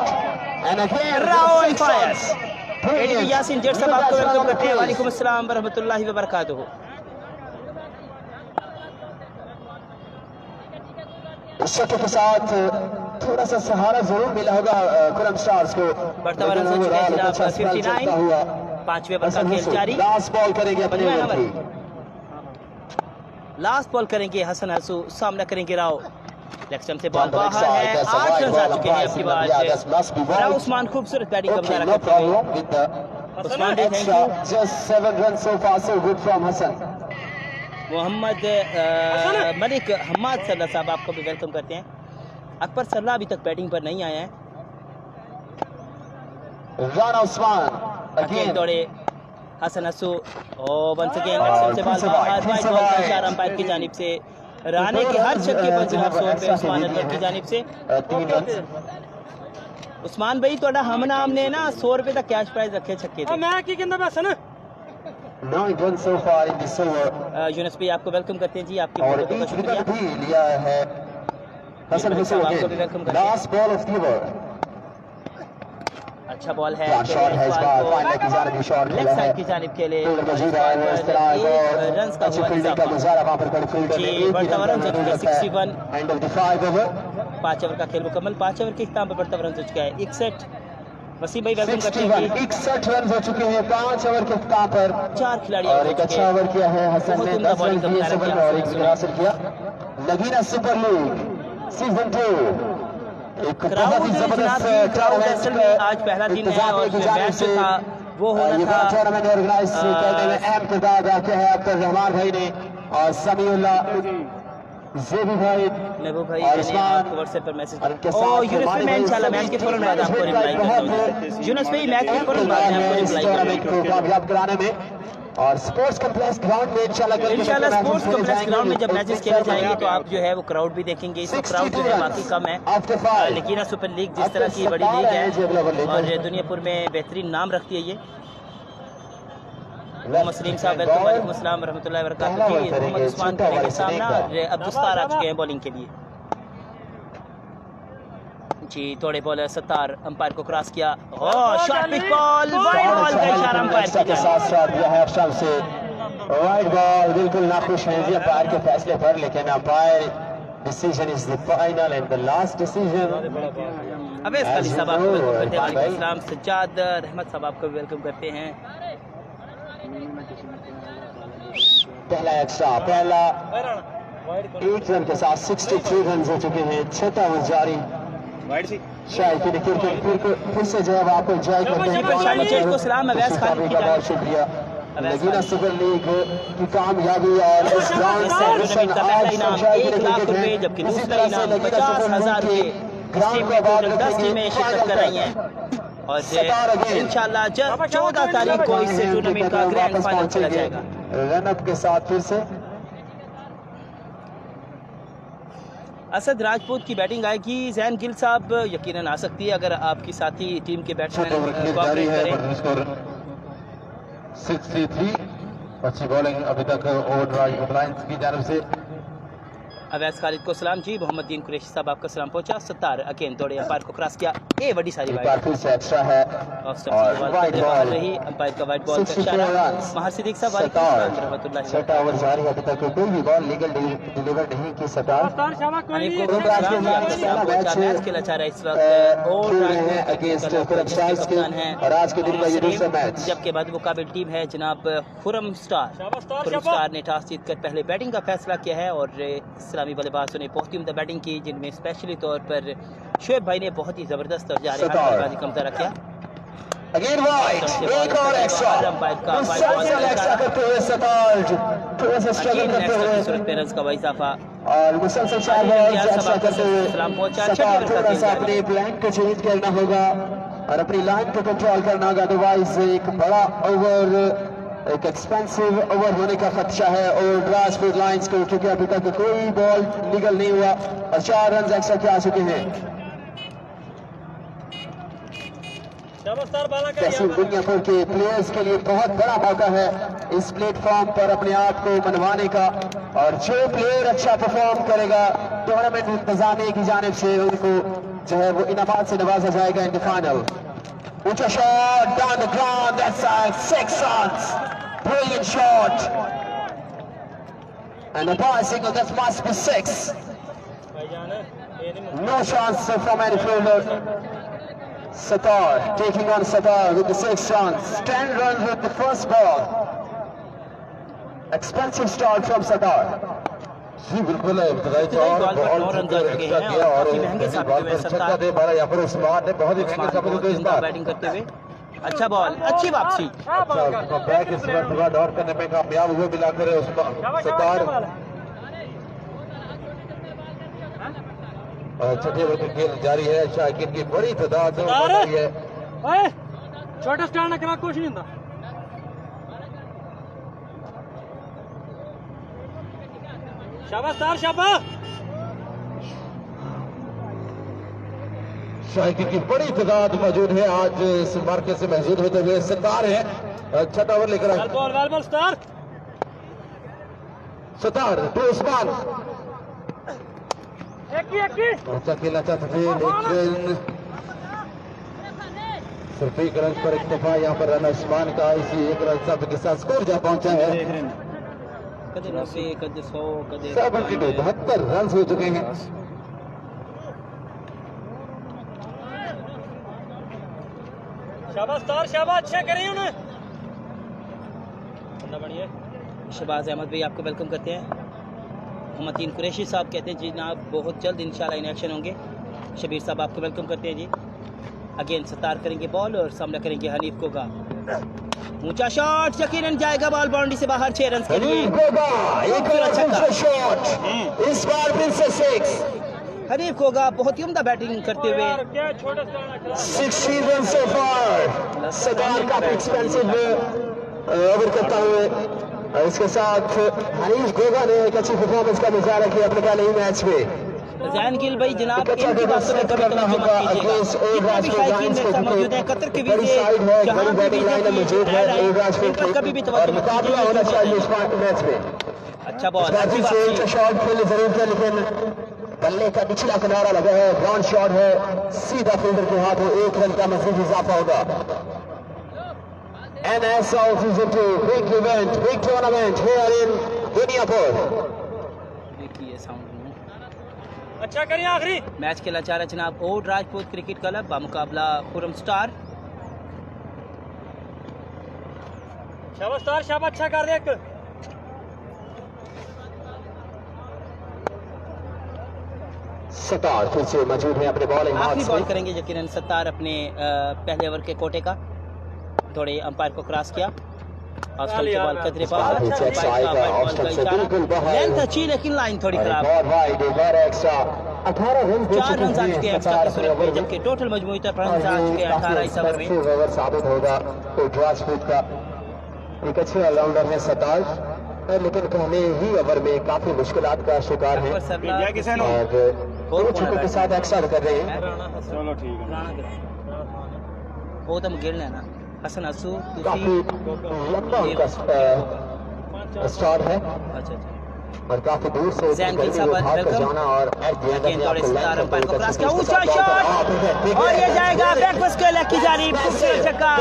राओ एम्पायर्स एडीबी यासीन जेट साहब आपको वेलकम करते हैं। वालेकुम अस्सलाम व रहमतुल्लाहि व बरकातहू। शक्ल के साथ थोड़ा सा सहारा जरूर मिला होगा खुरम स्टार्स को। बर्तवा रन हो चुका है जनाब 59, 5वें ओवर का खेल जारी। लास्ट बॉल करेंगे अपने ओवर की, लास्ट बॉल करेंगे हसन रसूल, सामना करेंगे राव। लेग स्टंप से बॉल बाहर है, 8 रन आ चुके हैं आपकी बात। राव उस्मान खूबसूरत बैटिंग का मुजाहरा करते हुए। उस्मान भी thank you. Just 7 run so far, so good from Hasan. Mohammad Malik Hammad Sarla sahab आपको भी वेलकम करते हैं। अकबर सरला अभी तक बैटिंग पर नहीं आए हैं। राना उस्मान अगेन दौड़े हसन रसूल और वंस अगेन लेग स्टंप से बॉल बाहर, वाइड बॉल का इशारा अंपायर की जानिब से। राणे के हर छक्के पर जनाब 100 रुपए उस्मान अनवर की जानिब से। 3 रन। उस्मान भाई थोड़ा हमना हमने ना 100 रुपए का कैश प्राइज रखे छक्के थे। मैं की कहंदा बस ना 9 run so far in this over. Yunus भाई आपको वेलकम करते हैं जी, आपकी और बहुत बहुत शुक्रिया। विकेट भी लिया है हसन रसूल के। Last ball of the over, अच्छा बॉल है, शॉट है इस बार फाइनल की जानिब शॉट लेग साइड की जानिब के लिए मौजूद है इस तरह रन्स का अच्छी फील्डिंग का मुजाहरा वहां पर बड़ी फील्डर ने जी। बर्तवा रन हो चुका है 61, end of the 5 over. 5 over का खेल मुकम्मल। 5 ओवर के इख्तिताम पर बर्तवा रन हो चुका है 61। वसीम भाई वेलकम करते हैं। 61 रन हो चुके हैं 5 ओवर के इख्तिताम पर। 4 खिलाड़ी और एक अच्छा ओवर किया है हसन ने, 10 रन किए इस ओवर में और एक विकेट हासिल किया। नगीना सुपर लीग सीजन 2 एक बहुत ही जबरदस्त क्राउड असल में आज पहला दिन है और मैच जो था वो होना था। टूर्नामेंट ऑर्गेनाइज करने में अहम किरदार अदा किया है अब्दुल रहमान भाई ने और समीउल्लाह ज़ेबी भाई महबूब भाई और मैंने आपको व्हाट्सएप पर मैसेज और यूनुस भाई मैं इंशाल्लाह मैच के फौरन बाद आपको रिप्लाई करता हूं। यूनुस भाई मैच के फौरन बाद मैं आपको रिप्लाई करूंगा कामयाब कराने में। और स्पोर्ट्स कॉम्प्लेक्स ग्राउंड में इंशाल्लाह स्पोर्ट्स कॉम्प्लेक्स ग्राउंड में जब मैचेस खेले जाएंगे तो आप जो है वो क्राउड भी देखेंगे। इसमें क्राउड जो है बाकी कम है, लेकिन सुपर लीग जिस तरह की बड़ी लीग है और दुनिया भर में बेहतरीन नाम रखती है ये। मोहम्मद सलीम साहब वेलकम। वालेकुम अस्सलाम व रहमतुल्लाहि व बरकातहू। जी मोहम्मद उस्मान करेंगे सामना, अब्दुस्तार आ चुके हैं बॉलिंग के लिए जी। थोड़े बॉलर सत्तार अंपायर को क्रॉस किया और short pitch ball, wide ball का इशारा अंपायर के साथ शॉट दिया है अफशान से। वाइड बॉल बिल्कुल नाखुश है जी अंपायर के फैसले पर, लेकिन umpire decision is the final and the last decision. Awais Khalid साहब आपको वेलकम करते हैं। वालेकुम अस्सलाम। सज्जाद रहमत साहब आपको वेलकम करते हैं। पहला एक्स्ट्रा, पहला 1 रन के साथ 63 रन हो चुके हैं। 6वां ओवर जारी। शायद फिर से जो है आपको जय करते हैं। को सलाम अवैस खालिद की बहुत शुक्रिया। नगीना सुपर लीग की कामयाबी और इस ग्राउंड से पहला इनाम 1 लाख रुपए, जबकि दूसरा इनाम 50,000 रुपए। ग्राउंड को आबाद में शिरकत कर रही हैं। और सतार again। इंशाल्लाह 14 तारीख को इस टूर्नामेंट का ग्रैंड फाइनल खेला जाएगा। रन अप के साथ फिर से असद राजपूत की बैटिंग आएगी। जैन गिल साहब यकीनन आ सकती है अगर आपकी साथी टीम के बैट्समैन कोऑपरेट करें। 63 अच्छी बॉलिंग अभी तक ओवरड्राइव लाइंस की जानिब से। अवैस खालिद को सलाम जी। मोहम्मद दीन कुरैशी साहब आपका सलाम पहुंचा। सत्तार अगेन दौड़े अंपायर को क्रॉस किया। ए बड़ी सारी वाइड फिर से एक्स्ट्रा है और वाइड बाहर बॉल रही। अंपायर का वाइड बॉल का 64 इशारा। runs। महर सिद्दीक साहब रहमतुल्लाह छठा ओवर जारी है, अभी तक कोई भी बॉल लीगल डिलीवर नहीं की सतार। हनीफ को रोड राज के मैच खेला जा रहा है इस वक्त खेल रहे हैं अगेंस्ट खुरम स्टार्स के और आज के दिन का ये दूसरा मैच। जबकि बाद मुकाबिल टीम है जनाब खुरम स्टार। खुरम स्टार ने टॉस जीतकर पहले बैटिंग का फैसला किया है और इस्लामी बल्लेबाजों ने बहुत ही उम्दा बैटिंग की, जिनमें स्पेशली तौर पर शुएब भाई ने बहुत ही जबरदस्त और जारी बल्लेबाजी का मुजाहरा किया। अगेन वाइड, एक और एक्स्ट्रा मुसलसल एक्स्ट्रा करते हुए सतार थोड़ा सा स्ट्रगल करते हुए सूरत में रन्स का इजाफा और मुसलसल 4 बॉल्स एक्स्ट्रा करते हुए सतार थोड़ा सा अपने प्लान को चेंज करना होगा और अपनी लाइन को कंट्रोल करना होगा, अदरवाइज एक बड़ा ओवर, एक एक्सपेंसिव ओवर होने का खदशा है। और ड्रास फिर लाइंस को, क्योंकि अभी तक कोई बॉल लीगल नहीं हुआ और 4 रन एक्स्ट्रा के आ चुके हैं। तहसील बुनियापुर के प्लेयर्स के लिए बहुत बड़ा मौका है इस प्लेटफॉर्म पर अपने आप को मनवाने का, और जो प्लेयर अच्छा परफॉर्म करेगा टूर्नामेंट इंतजामिया की जानिब से उनको जो है वो इनामात से नवाजा जाएगा इन द फाइनल। ऊंचा shot down the ground, that's 6 runs, brilliant shot and a power single, that must be 6. No chance from any fielder. Satar taking on Satar with the 6 runs, 10 runs with the first ball. Expensive start from Satar. जी बिल्कुल किया और छक्का दे मारा यहाँ पर उस्मान ने, बहुत ही महंगे साबित हुए इस बार बैटिंग करते हुए। अच्छा बॉल, अच्छी वापसी, अच्छा बैक इस बार दौड़ करने में कामयाब हुए मिलाकर उस्मान सतार। छठे ओवर की खेल जारी है, शाकिर की बड़ी तादाद है। छोटा स्टार ना करा कुछ नहीं होता। शाबाश तार शाबाश। शाकिर की बड़ी तादाद मौजूद है आज इस मार्के से महसूद होते हुए। सतार है छठा ओवर लेकर बॉल स्टार सतार टू उस्मान अच्छा खेलना चाहते थे लेकिन सिर्फ 1 रन पर इक्तफा यहाँ पर रन उस्मान का, इसी 1 रन सब के साथ स्कोर जा पहुंचा है। 72 रन हो चुके हैं। शाबाश तार शाबाश, अच्छा करी उन्हें। बढ़िया। शहबाज अहमद भाई आपको वेलकम करते हैं। मोहम्मद दीन कुरैशी साहब कहते हैं जी जनाब बहुत जल्द इंशाल्लाह इन एक्शन होंगे। शबीर साहब आपको वेलकम करते हैं जी। अगेन सतार करेंगे बॉल और सामना करेंगे हनीफ कोगा। ऊंचा शॉट यकीनन जाएगा, बॉल बाउंड्री से बाहर। 6 रन के लिए इस बार फिर से 6। हनीफ कोगा बहुत ही उम्दा बैटिंग करते हुए 60 रन so far। सतार काफी एक्सपेंसिव ओवर करता हुए इसके साथ हनीफ गोगा ने एक अच्छी परफॉर्मेंस का मुजाहरा किया अपने पहले ही मैच में। जैन गिल भाई जनाब इनकी बातों में कभी तवज्जो मत कीजिएगा। जितने भी शायकीन मेरे साथ मौजूद हैं कतर के भी जहां भी मौजूद है इन पर कभी भी तवज्जो मत मुकाबला होना चाहिए इस मैच में। अच्छा बॉल, अच्छी वापसी, शॉट खेलने जरूर किया लेकिन बल्ले का निचला किनारा लगा है, ग्राउंड शॉट है, सीधा फील्डर के हाथों 1 रन का मज़ीद इजाफा होगा। NSL Season 2 big event, big tournament here in Bunyapur. देखिए साउंड अच्छा करिए। आखिरी मैच खेला जा रहा है जनाब ओड राजपूत क्रिकेट क्लब बामुकाबला खुरम स्टार। शाबाश तार शाबाश, अच्छा कर दे। सतार फिर से मौजूद है अपने बॉलिंग आखिरी बॉल करेंगे यकीनन सत्तार अपने पहले ओवर के कोटे का। थोड़े अंपायर को क्रॉस किया, ऑस्ट्रेल की बॉल कदरे बाहर, लेंथ अच्छी लेकिन लाइन थोड़ी खराब। 18 रन 4 रन आ चुके हैं एक्स्ट्रा की सूरत में, जबकि टोटल मजमूई रन आ चुके हैं 18 इस ओवर में। ओवर साबित होगा तो राजपूत का एक अच्छे ऑलराउंडर है सताज, लेकिन पहले ही ओवर में काफी मुश्किलात का शिकार है और 2 छक्कों के साथ एक्स्ट्रा कर रहे हैं। चलो ठीक है। वो तो गिर लेना हसन असू काफी लंबा उनका स्टार है अच्छा और काफी दूर से जैन किंग साहब वेलकम जाना और एट द एंड अगेन थोड़े से अंपायर को क्रॉस किया, ऊंचा शॉट और ये जाएगा ब्रेकफास्ट के लेग की जानिब, खूबसूरत छक्का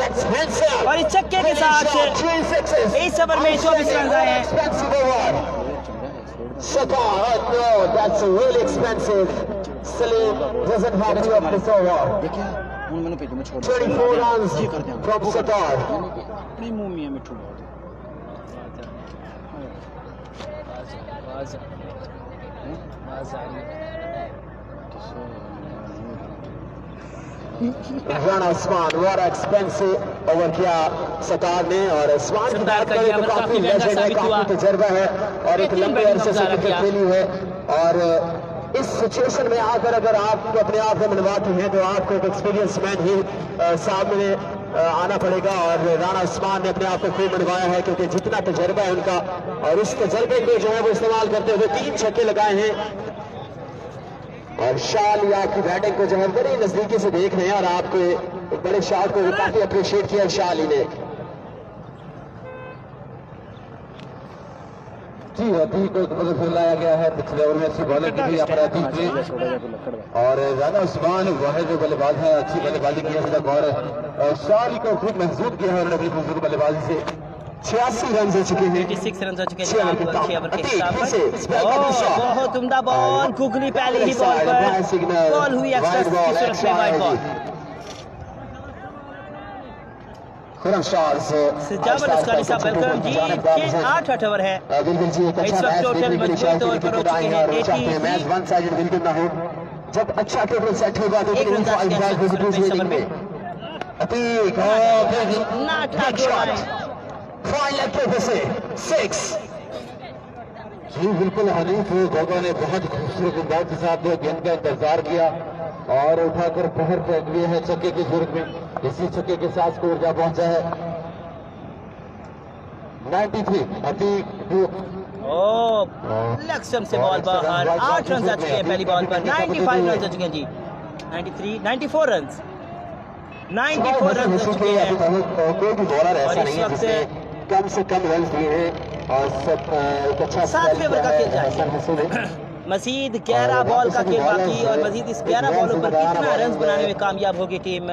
और इस छक्के के साथ इस ओवर में 24 रन आए हैं। No, that's really expensive. Salim doesn't have any of this over. 24 runs from Satar. अपने मुंह में Mithu Rana Usman what expensive over किया सतार ने, और उस्मान की बात करें तो काफी लेजेंड है, काफी तजर्बा है और एक लंबे अरसे से क्रिकेट खेली है। और इस सिचुएशन में आकर अगर आप अपने आप को मनवाते हैं तो आपको एक एक्सपीरियंस मैन ही सामने आना पड़ेगा, और राणा उस्मान ने अपने आप को खूब मनवाया है क्योंकि जितना तजर्बा है उनका, और इस तजर्बे को जो है वो इस्तेमाल करते हुए 3 छक्के लगाए हैं। और शाल आपकी बैटिंग को जो है बड़ी नजदीकी से देख रहे हैं और आपको एक बड़े शॉट को काफी अप्रिशिएट किया शाली ने। जी अतीक को लाया गया है, पिछले ओवर में अच्छी बॉलिंग की यहाँ पर अतीक ने, और राणा उस्मान वह जो बल्लेबाज है अच्छी बल्लेबाजी की है और शाली को खूब महसूस किया है उन्होंने अपनी खूबसूरत बल्लेबाजी से। 86 रन हो चुके हैं, 86 रन हो चुके हैं 6 ओवर के हिसाब पर। बहुत उम्दा बॉल, गुगली पहली ही बॉल पर बॉल हुई एक्स्ट्रा की सूरत में वाइड बॉल। सजावट अस्कानी साहब वेलकम जी। ये 8 ओवर है इस वक्त, टोटल मजबूत तौर पर हो चुके हैं 83। बिल्कुल ना हो, जब अच्छा टोटल सेट होगा तो एक रन इस ओवर में अतीक से 6। जी बिल्कुल हनीफ गोगा ने बहुत खूबसूरत अंदाज के साथ गेंद का इंतजार किया और उठाकर पहर फेंक दिया है छक्के की सूरत में। इसी छक्के के साथ स्कोर जा पहुंचा है 93। अतीक लक्ष्म से बॉल बाहर, 8 रन आ चुके हैं पहली बॉल पर। 95 रन आ चुके हैं जी, 94 रन 94 रन आ चुके हैं। कोई भी बॉलर ऐसा नहीं है जिसने कम से कम रन दिए हैं और सब एक अच्छा 7वें ओवर का खेल जाए, मजीद 11 बॉल का खेल बाकी, और मजीद इस 11 बॉलों पर कितना रन बनाने में कामयाब होगी टीम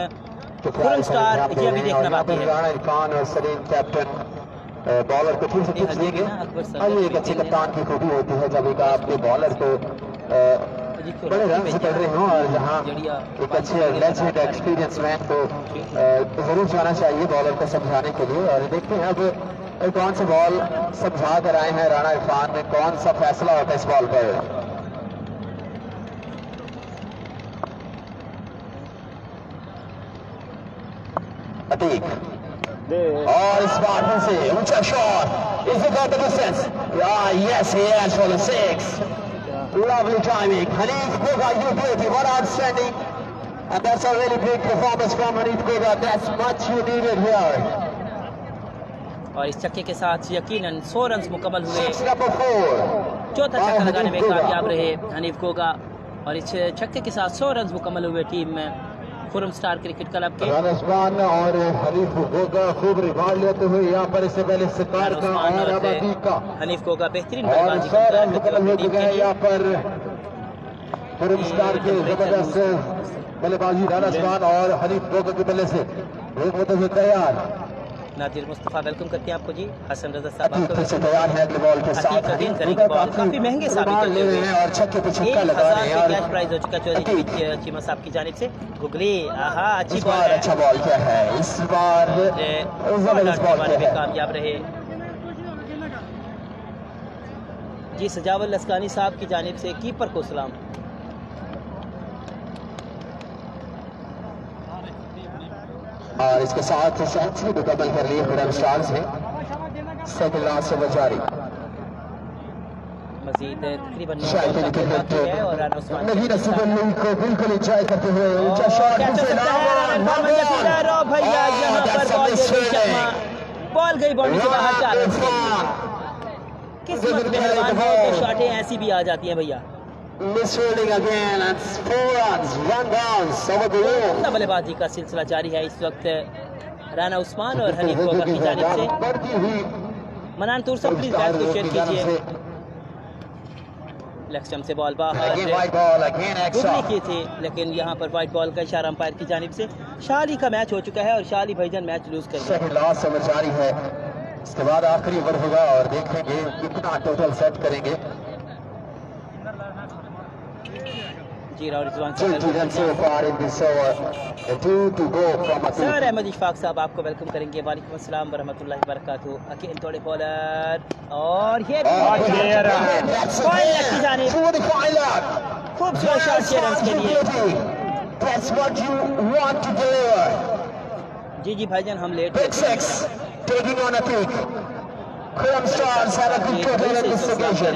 खुरम स्टार, ये अभी देखना बाकी है। राणा इरफान और सलीम कैप्टन बॉलर को ठीक से टिप्स देंगे, और ये एक अच्छे कप्तान की खूबी होती है जब एक आपके बॉलर को बड़े रन से पड़ रहे हो, और यहाँ एक अच्छे लेजेंड एक्सपीरियंस मैन को जरूर जाना चाहिए बॉलर को समझाने के लिए। और देखते हैं अब कौन सा बॉल समझा कर आए हैं राणा इरफान में, कौन सा फैसला होता है इस बॉल पर। अतीक और इस बार फिर से ऊंचा shot, is it the distance? Yes he has for the 6। Lovely timing. Hanif Koga, you beauty. What outstanding. And that's a really big performance from Hanif Koga. That's much you needed here. और इस छक्के के साथ यकीनन 100 run मुकम्मल हुए। 4 चौथा छक्का लगाने में कामयाब रहे हनीफ कोगा, और इस छक्के के साथ 100 रन मुकम्मल हुए टीम में खुरम स्टार क्रिकेट क्लब के। राणा उस्मान और हनीफ कोगा खूब रिकॉर्ड लेते हुए यहाँ पर इससे पहले सितार का और अतीक का हनीफ कोगा बेहतरीन और बल्लेबाजी 100 रन मुकम्मल हो चुके हैं यहाँ पर खुरम स्टार के जबरदस्त बल्लेबाजी राणा उस्मान और हनीफ कोगा के बल्ले से एक मतलब तैयार। नादिर मुस्तफा वेलकम करते हैं आपको जी। हसन रजा साहब आपको फिर से तैयार है अगले बॉल के साथ, अगेन करेंगे बॉल, काफी महंगे साबित होते हुए और छक्के पे छक्का लगा रहे हैं, और कैश प्राइज हो चुका चौधरी चीमा साहब की जानिब से। गुगली आहा अच्छी इस बॉल बार है, अच्छा बॉल क्या है इस बार, जबरदस्त बॉल क्या है। कामयाब रहे जी। सजावल लस्कानी साहब की जानिब से कीपर को सलाम। और इसके साथ सेंचुरी मुकम्मल कर ली खुरम स्टार्स ने। सेकंड लास्ट ओवर जारी। मजीद तकरीबन 9 बॉल का खेल बाकी है और राना उस्मान नवीन असीम को बिल्कुल एंजॉय करते हुए ऊंचा शॉट कैच हो सकता है रन और भैया यहाँ पर बॉल गई बाउंड्री से बाहर 4 रन के लिए। किस्मत मेहरबान है कि शॉटें ऐसी भी आ जाती हैं भैया। Misfielding again and 4 runs, 1 bounce over the wall. बल्लेबाजी का सिलसिला जारी है इस वक्त राना उस्मान और हनीफ गोगा की जानिब से। बढ़ती हुई मनान तूर सब प्लीज बैट को शेयर कीजिए। लेग स्टंप से बॉल बाहर गुजरी की थी लेकिन यहाँ पर वाइट बॉल का इशारा अंपायर की जानिब से। शाली का मैच हो चुका है और शाली भाईजान मैच लूज कर गए। लास्ट ओवर जारी है, इसके बाद आखिरी ओवर होगा और देखेंगे कितना टोटल सेट करेंगे। सर अहमद इशफाक साहब आपको वेलकम करेंगे। वालेकुम अस्सलाम वरहमतुल्लाहि वबरकातुहू। अकील थोड़े बॉलर और ये खूबसूरत शॉट 6 रन के लिए। जी भाईजान हम लेट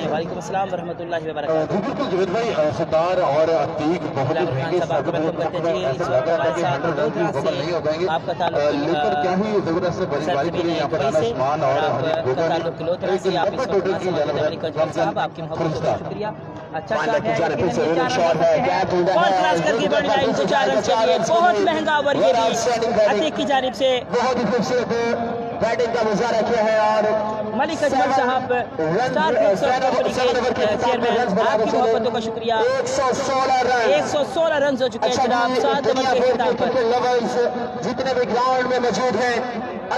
वालेकुम अस्सलाम वरहमतुल्लाहि वबरकातुहू। बिल्कुल जुवेद भाई सरदार और अतीक बहुत ही महंगे आपका ताल्लुक क्या ही जबरदस्त बल्लेबाजी के लिए यहाँ पर राना उस्मान और साहब आपकी मोहब्बत का शुक्रिया। अच्छा शॉट है बहुत महंगा ओवर ये भी अतीक की जानिब से बहुत ही खूबसूरत बैटिंग का मुजाहरा किया है और मलिक अजमल साहब स्टार कंपनी के चेयरमैन आपकी मोहब्बतों का शुक्रिया। 116 रन हो चुके हैं जनाब 7 ओवर के खिताब पर। जितने भी ग्राउंड में मौजूद हैं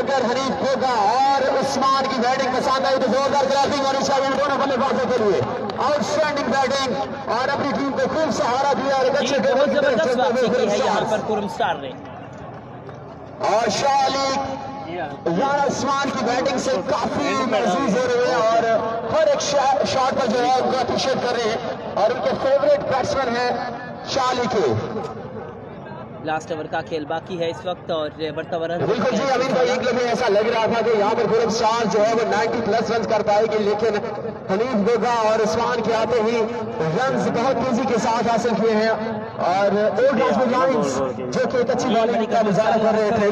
अगर हनीफ गोगा और उस्मान की बैटिंग पसंद आई तो जोरदार क्लैपिंग होनी चाहिए दोनों बल्लेबाजों के लिए। आउटस्टैंडिंग बैटिंग और अपनी टीम को खूब सहारा दिया और बहुत जबरदस्त वापसी की है यहाँ पर कुरम स्टार ने। और शाली राना उस्मान की बैटिंग से काफी महसूस हो रहे हैं और हर एक शॉट पर जो है उनको अप्रिशिएट कर रहे हैं और उनके फेवरेट बैट्समैन हैं शाली के। लास्ट ओवर का खेल बाकी है इस वक्त और बढ़ता हुआ रन। बिल्कुल जी अमीन भाई एक लम्हे ऐसा लग रहा था कि यहाँ पर खुरम स्टार जो है वो 90+ रन कर पाएगी लेकिन हनीफ गोगा और उस्मान के आते ही रन बहुत तेजी के साथ हासिल किए हैं और जो कि एक अच्छी बॉलिंग का मुजाहरा कर रहे थे।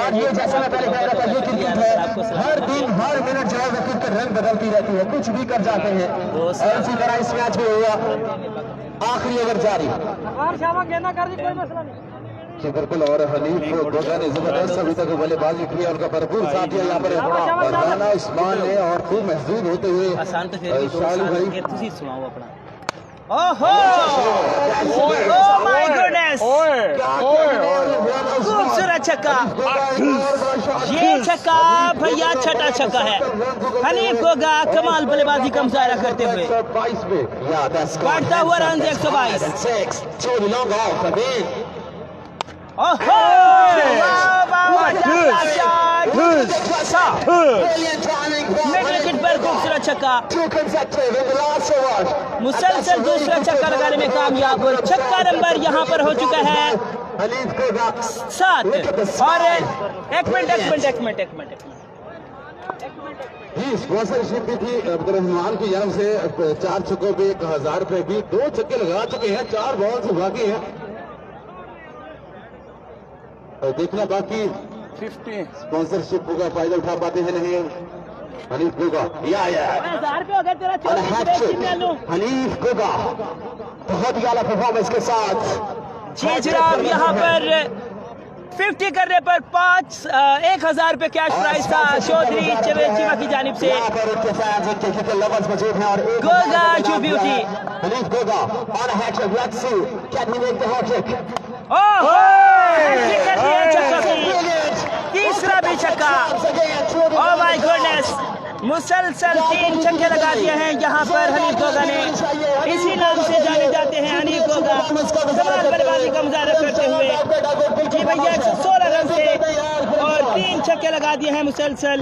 और ये जैसा मैं पहले कह रहा था ये क्रिकेट है, हर दिन हर मिनट जो है वो क्रिकेट रंग बदलती रहती है, कुछ भी कर जाते हैं और इसी तरह इस मैच में हुआ। आखिरी ओवर जारी बिल्कुल और हनीफ गोगा ने जबरदस्त अभी तक बल्लेबाजी की उनका भरपूर साथ दिया यहाँ पर राना उस्मान ने और खूब महसूस होते हुए आसान तो फिर भी सुनाओ अपना। ओहो माय गुडनेस खूबसूरत छक्का। ये छक्का भैया छठा छक्का है। हनीफ गोगा कमाल बल्लेबाजी का मुजाहरा करते हुए बढ़ता हुआ रन 122। ओहो मिड विकेट पर खूबसूरत छक्का। मुसलसल दूसरा छक्का लगाने में कामयाब और छक्का नंबर यहाँ पर हो चुका है 7। और एक मिनट स्पॉन्सरशिप भी थी अब्दुर्रहमान की जानब से 4 छक्कों पे 1000 रुपए भी 2 छक्के लगा चुके हैं, 4 बॉल से बाकी है देखना बाकी 50 स्पॉन्सरशिप का फायदा उठा पाते हैं नहीं हनीफ गोगा। हनीफ गोगा बहुत ही आला परफॉर्मेंस के साथ जी जनाब यहाँ पर 50 करने पर 1000 रुपए कैश प्राइज था चौधरी चीमा की जानिब से। Goga to beauty Hanif Goga on a hat trick. Let's see can he make the hat trick. तीसरा भी छक्का। ओह माय गुडनेस मुसलसल 3 छक्के लगा दिए हैं यहाँ पर हनीफ गोगा ने। इसी नाम से जाने जाते हैं हनीफ गोगा कमाल बल्लेबाजी का मुजाहरा करते हुए। जी भैया 116 रन से और 3 छक्के लगा दिए हैं मुसलसल।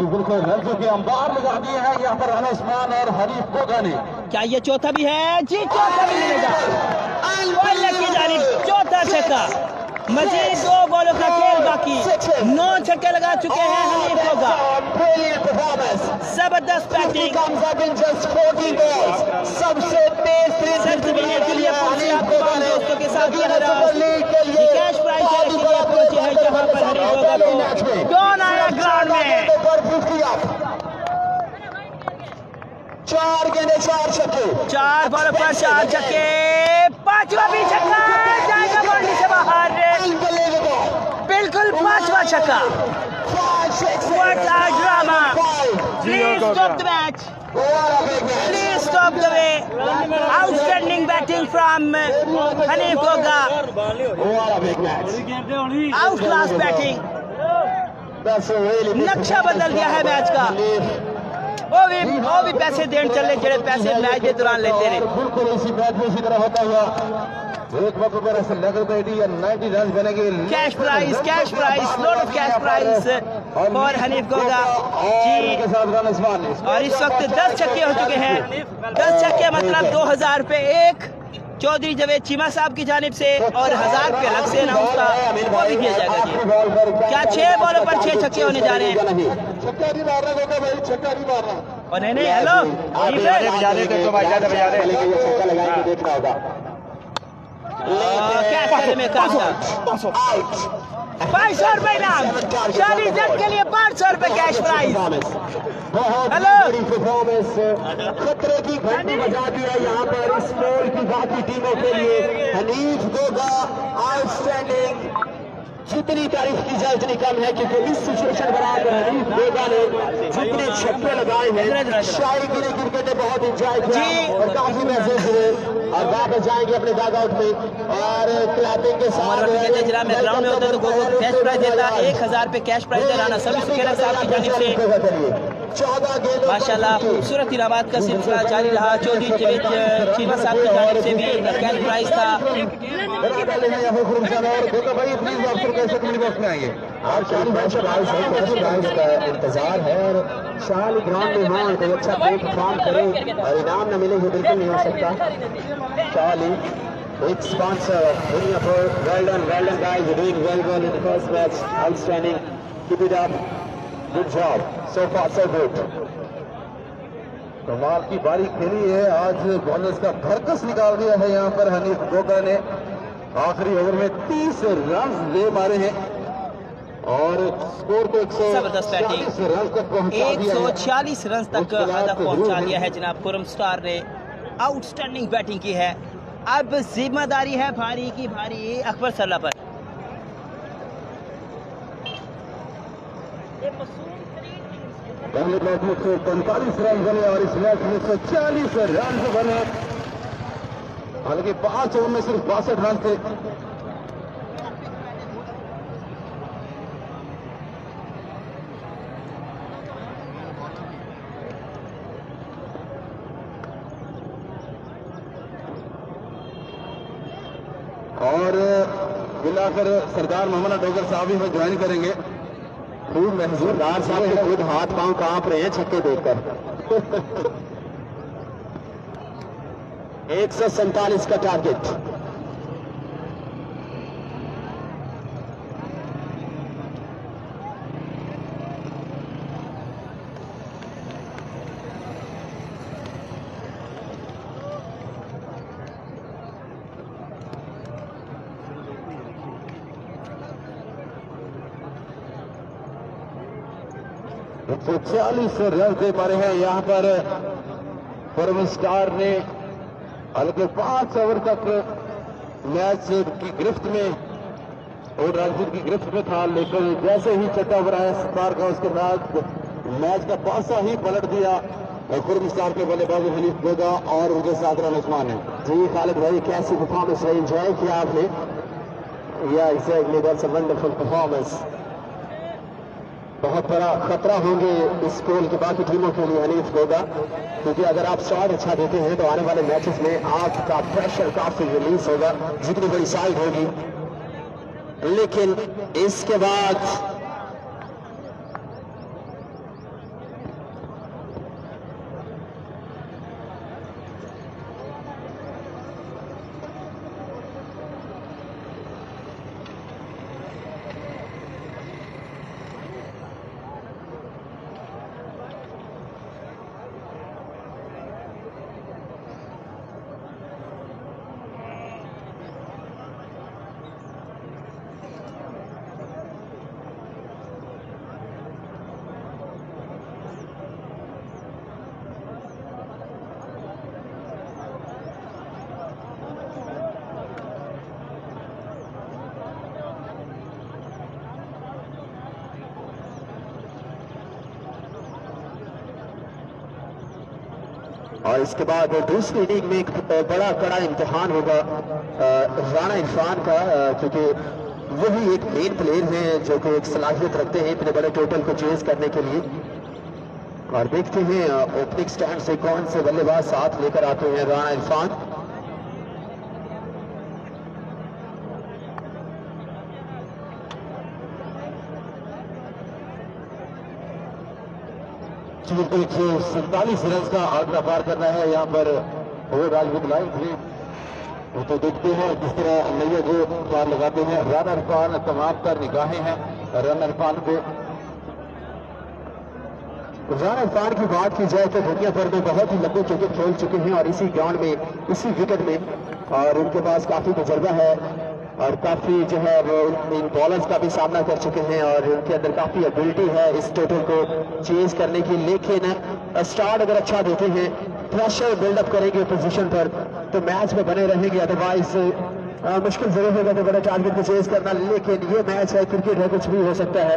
क्या ये चौथा भी है? जी चौथा भी मिलेगा। चौथा छक्का मजीद 2 बॉलों का खेल बाकी 9 छक्के लगा चुके हैं हनीफ गोगा। जबरदस्त बैटिंग। सबसे तेज सर्जरी के लिए पहुंचे आप तमाम दोस्तों के साथ कैश प्राइज के लिए पहुंचे हैं जहां पर हनीफ गोगा को डॉन आया ग्राउंड में। 4 गेंदे 4 छक्के, 4 बॉलों पर 4 छक्के, 5वां भी छक्का जाएगा बाउंड्री से बाहर। बिल्कुल 5वां छक्का। What a drama! Please stop the match. Please stop the way. Outstanding batting from Hanif Goga. Outclass batting. नक्शा बदल दिया है मैच का। वो भी पैसे देने चले जेड़े पैसे मैच के दौरान लेते रहे। बिल्कुल इसी मैच में इसी तरह होता हुआ एक मौके पर ऐसे लग रहा 80 या 90 रन बनेंगे। Cash prize, lot of cash prize for Hanif Goga ji. और इस वक्त 10 छक्के हो चुके हैं। 10 छक्के मतलब 2000 रुपए एक चौधरी जावेद चीमा साहब की जानिब से और 1000 रुपए अलग से अनाउंस का वो भी दिया जाएगा जी। क्या 6 बॉलों पर 6 छक्के होने जा रहे हैं? छक्का नहीं मारना होगा भाई, छक्का नहीं मारना। और नहीं हेलो छक्का लगाएंगे देखना होगा। कैश करने में काम था। 500 रुपए इनाम, 40 रन के लिए 500 रुपए कैश प्राइज। हेलो खतरे की घंटी बजा दी है यहाँ पर इस पोल की बाकी टीमों के लिए। हनीफ गोगा आउटस्टैंडिंग, जितनी तारीफ की जाए उतनी कम है क्योंकि इस सिचुएशन बराबर हनीफ गोगा ने जितने छक्के लगाए हैं शाही गिरे क्रिकेट बहुत एंजॉय किया और काफी महसूस हुए और वापस जाएंगे अपने डग आउट में और क्लैपिंग के साथ जनाब मैं ग्राउंड में होता तो गोगो कैश प्राइज देता 1000 रुपए कैश प्राइज है राना सभी सुखेरा साहब की जानिब से। 14 गेंदों माशाल्लाह खूबसूरत इनामात का सिलसिला जारी रहा। चौधरी जावेद चीमा साहब की जानिब से भी कैश प्राइज था। इंतजार है और शाल ग्राउंड में हो कोई अच्छा परफॉर्म करे और इनाम न मिले ये बिल्कुल नहीं हो सकता। शाली एक स्पॉन्सर दुनिया पर well done guys, you doing well in the first match, outstanding, keep it up, good job, so far so good. कमाल की बारी खेली है आज, बॉलर्स का भरकस निकाल दिया है यहाँ पर हनीफ गोगा ने। आखिरी ओवर में 30 रन ले मारे हैं और स्कोर को 140 रन तक पहुंचा दिया है। 140 रन तक हदफ पहुंचा दिया है जनाब खुरम स्टार ने। आउटस्टैंडिंग बैटिंग की है। अब जिम्मेदारी है भारी की भारी अकबर सल्ला पर। पहले मैच में 145 रन बने और इस मैच में 140 रन बने। हालांकि 5 ओवर में सिर्फ 62 रन थे। और मिलाकर सरदार मोहम्मद डोगर साहब भी हमें ज्वाइन करेंगे। खूब महसूसदार साहब के खुद हाथ पांव कांप रहे हैं छक्के देखकर। 147 का टारगेट। तो 40 रन दे पा रहे हैं यहाँ पर फॉर्म स्टार ने। हालांकि 5 ओवर तक मैच की गिरफ्त में और राजपूत की गिरफ्त में था, लेकिन जैसे ही छठा ओवर आया स्टार का उसके बाद मैच का पासा ही पलट दिया और फॉर्म स्टार के बल्लेबाज हनीफ गोगा और उनके साथ रन उस्मान है। जी खालिद भाई, कैसी परफॉर्मेंस रही, एंजॉय किया आपने? या exactly, that's a wonderful performance. बहुत बड़ा खतरा होंगे इस पोल की बाकी टीमों के लिए हनीफ गोगा, क्योंकि अगर आप शॉट अच्छा देते हैं तो आने वाले मैचेस में आपका प्रेशर काफी रिलीज होगा जितनी बड़ी साइड होगी। लेकिन इसके बाद और इसके बाद दूसरी इनिंग में एक बड़ा कड़ा इम्तिहान होगा राणा इरफान का, क्योंकि वही एक मेन प्लेयर हैं जो कि एक सलाहियत रखते हैं इतने बड़े टोटल को चेज करने के लिए। और देखते हैं ओपनिंग स्टैंड से कौन से बल्लेबाज साथ लेकर आते हैं राणा इरफान। एक 47 रन का आंकड़ा पार करना है यहाँ पर वो राजपूत लाइन थी। तो देखते हैं किस तरह नैया जो पार लगाते हैं। रन इरफान तमाम पर निगाहें हैं रन इरफान पे। रन इरफान की बात की जाए तो दुनिया भर में बहुत ही लंबे क्रिकेट खेल चुके हैं और इसी ग्राउंड में इसी विकेट में, और उनके पास काफी तजर्बा है और काफी जो है वो इन बॉलर्स का भी सामना कर चुके हैं और उनके अंदर काफी एबिलिटी है इस टोटल को चेज करने की। लेकिन स्टार्ट अगर अच्छा देते हैं, प्रेशर बिल्डअप करेंगे पोजीशन पर तो मैच में बने रहेंगे, अदरवाइज मुश्किल जरूर होगा तो बड़े टारगेट को चेज करना। लेकिन ये मैच है, क्रिकेट है, कुछ भी हो सकता है।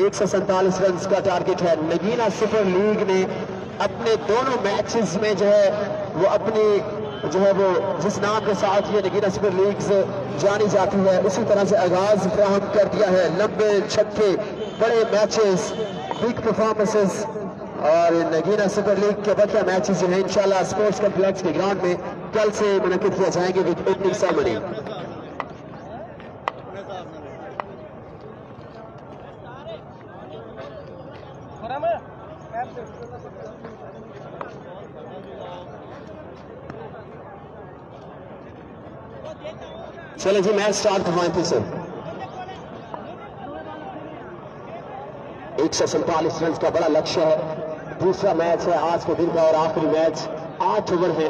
147 रन का टारगेट है। नगीना सुपर लीग ने अपने दोनों मैचेस में जो है वो अपनी जो है वो जिस नाम के साथ ये नगीना सुपर लीग जानी जाती है उसी तरह से आगाज फराहम कर दिया है। लंबे छक्के, बड़े मैचेस, बिग परफॉर्मेंसेस, और नगीना सुपर लीग के बकिया मैचेस जो है इंशाल्लाह स्पोर्ट्स कॉम्प्लेक्स के ग्राउंड में कल से मुनक्किद किए जाएंगे विद ओपनिंग सेरेमनी। चले जी मैच स्टार्ट करवाएं फिर से। 147 रन का बड़ा लक्ष्य है। दूसरा मैच है आज के दिन का और आखिरी मैच। 8 ओवर है,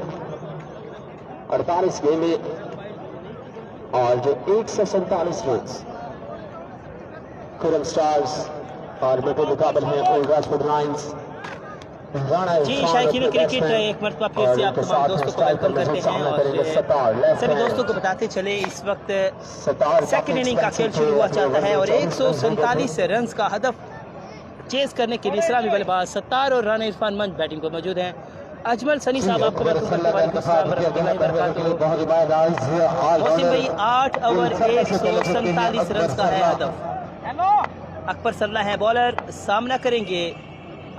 48 गेंदें और जो 147 रन। खुरम स्टार्स और मध्य मुकाबल है ओल्ड राजपूत लायंस। जी शायकीन क्रिकेट एक मरतबा फिर से आप तमाम दोस्तों को वेलकम करते हैं और सभी दोस्तों को बताते चले इस वक्त सेकंड इनिंग का खेल शुरू हुआ चाहता है और 147 रन का हदफ चेज करने के लिए इस्लामी बल्लेबाज सत्तार और राणा इरफान मंच बैटिंग पर मौजूद हैं। अजमल सनी साहब आपको वेलकम करते हैं। मौसिम भाई 8 ओवर 147 रन का है हदफ। अकबर सल्ला है बॉलर, सामना करेंगे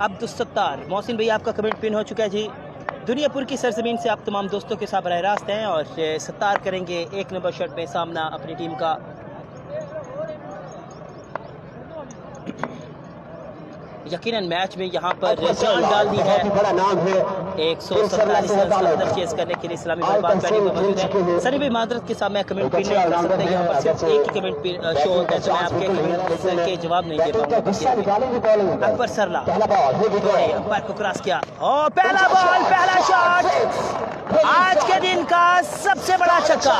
अब्दुल सत्तार। मोहसिन भाई आपका कमेंट पिन हो चुका है जी। दुनियापुर की सरजमीन से आप तमाम दोस्तों के साथ बराह रास्त हैं और सत्तार करेंगे 1 नंबर शर्ट में सामना अपनी टीम का। यकीनन मैच में यहाँ पर जान डाल दी है। 147 रन चेज करने के लिए इस्लामी बल्लेबाज बैटिंग पर मौजूद है। सनी भाई मादरत के साथ मैं कमेंट पिन नहीं कर सकता, यहाँ पर सिर्फ एक ही कमेंट शो होता है तो मैं आपके कमेंट के जवाब नहीं दे पाऊंगा। अकबर सरला अंपायर को क्रॉस किया और पहला बॉल, पहला शॉट, आज के दिन का सबसे बड़ा छक्का।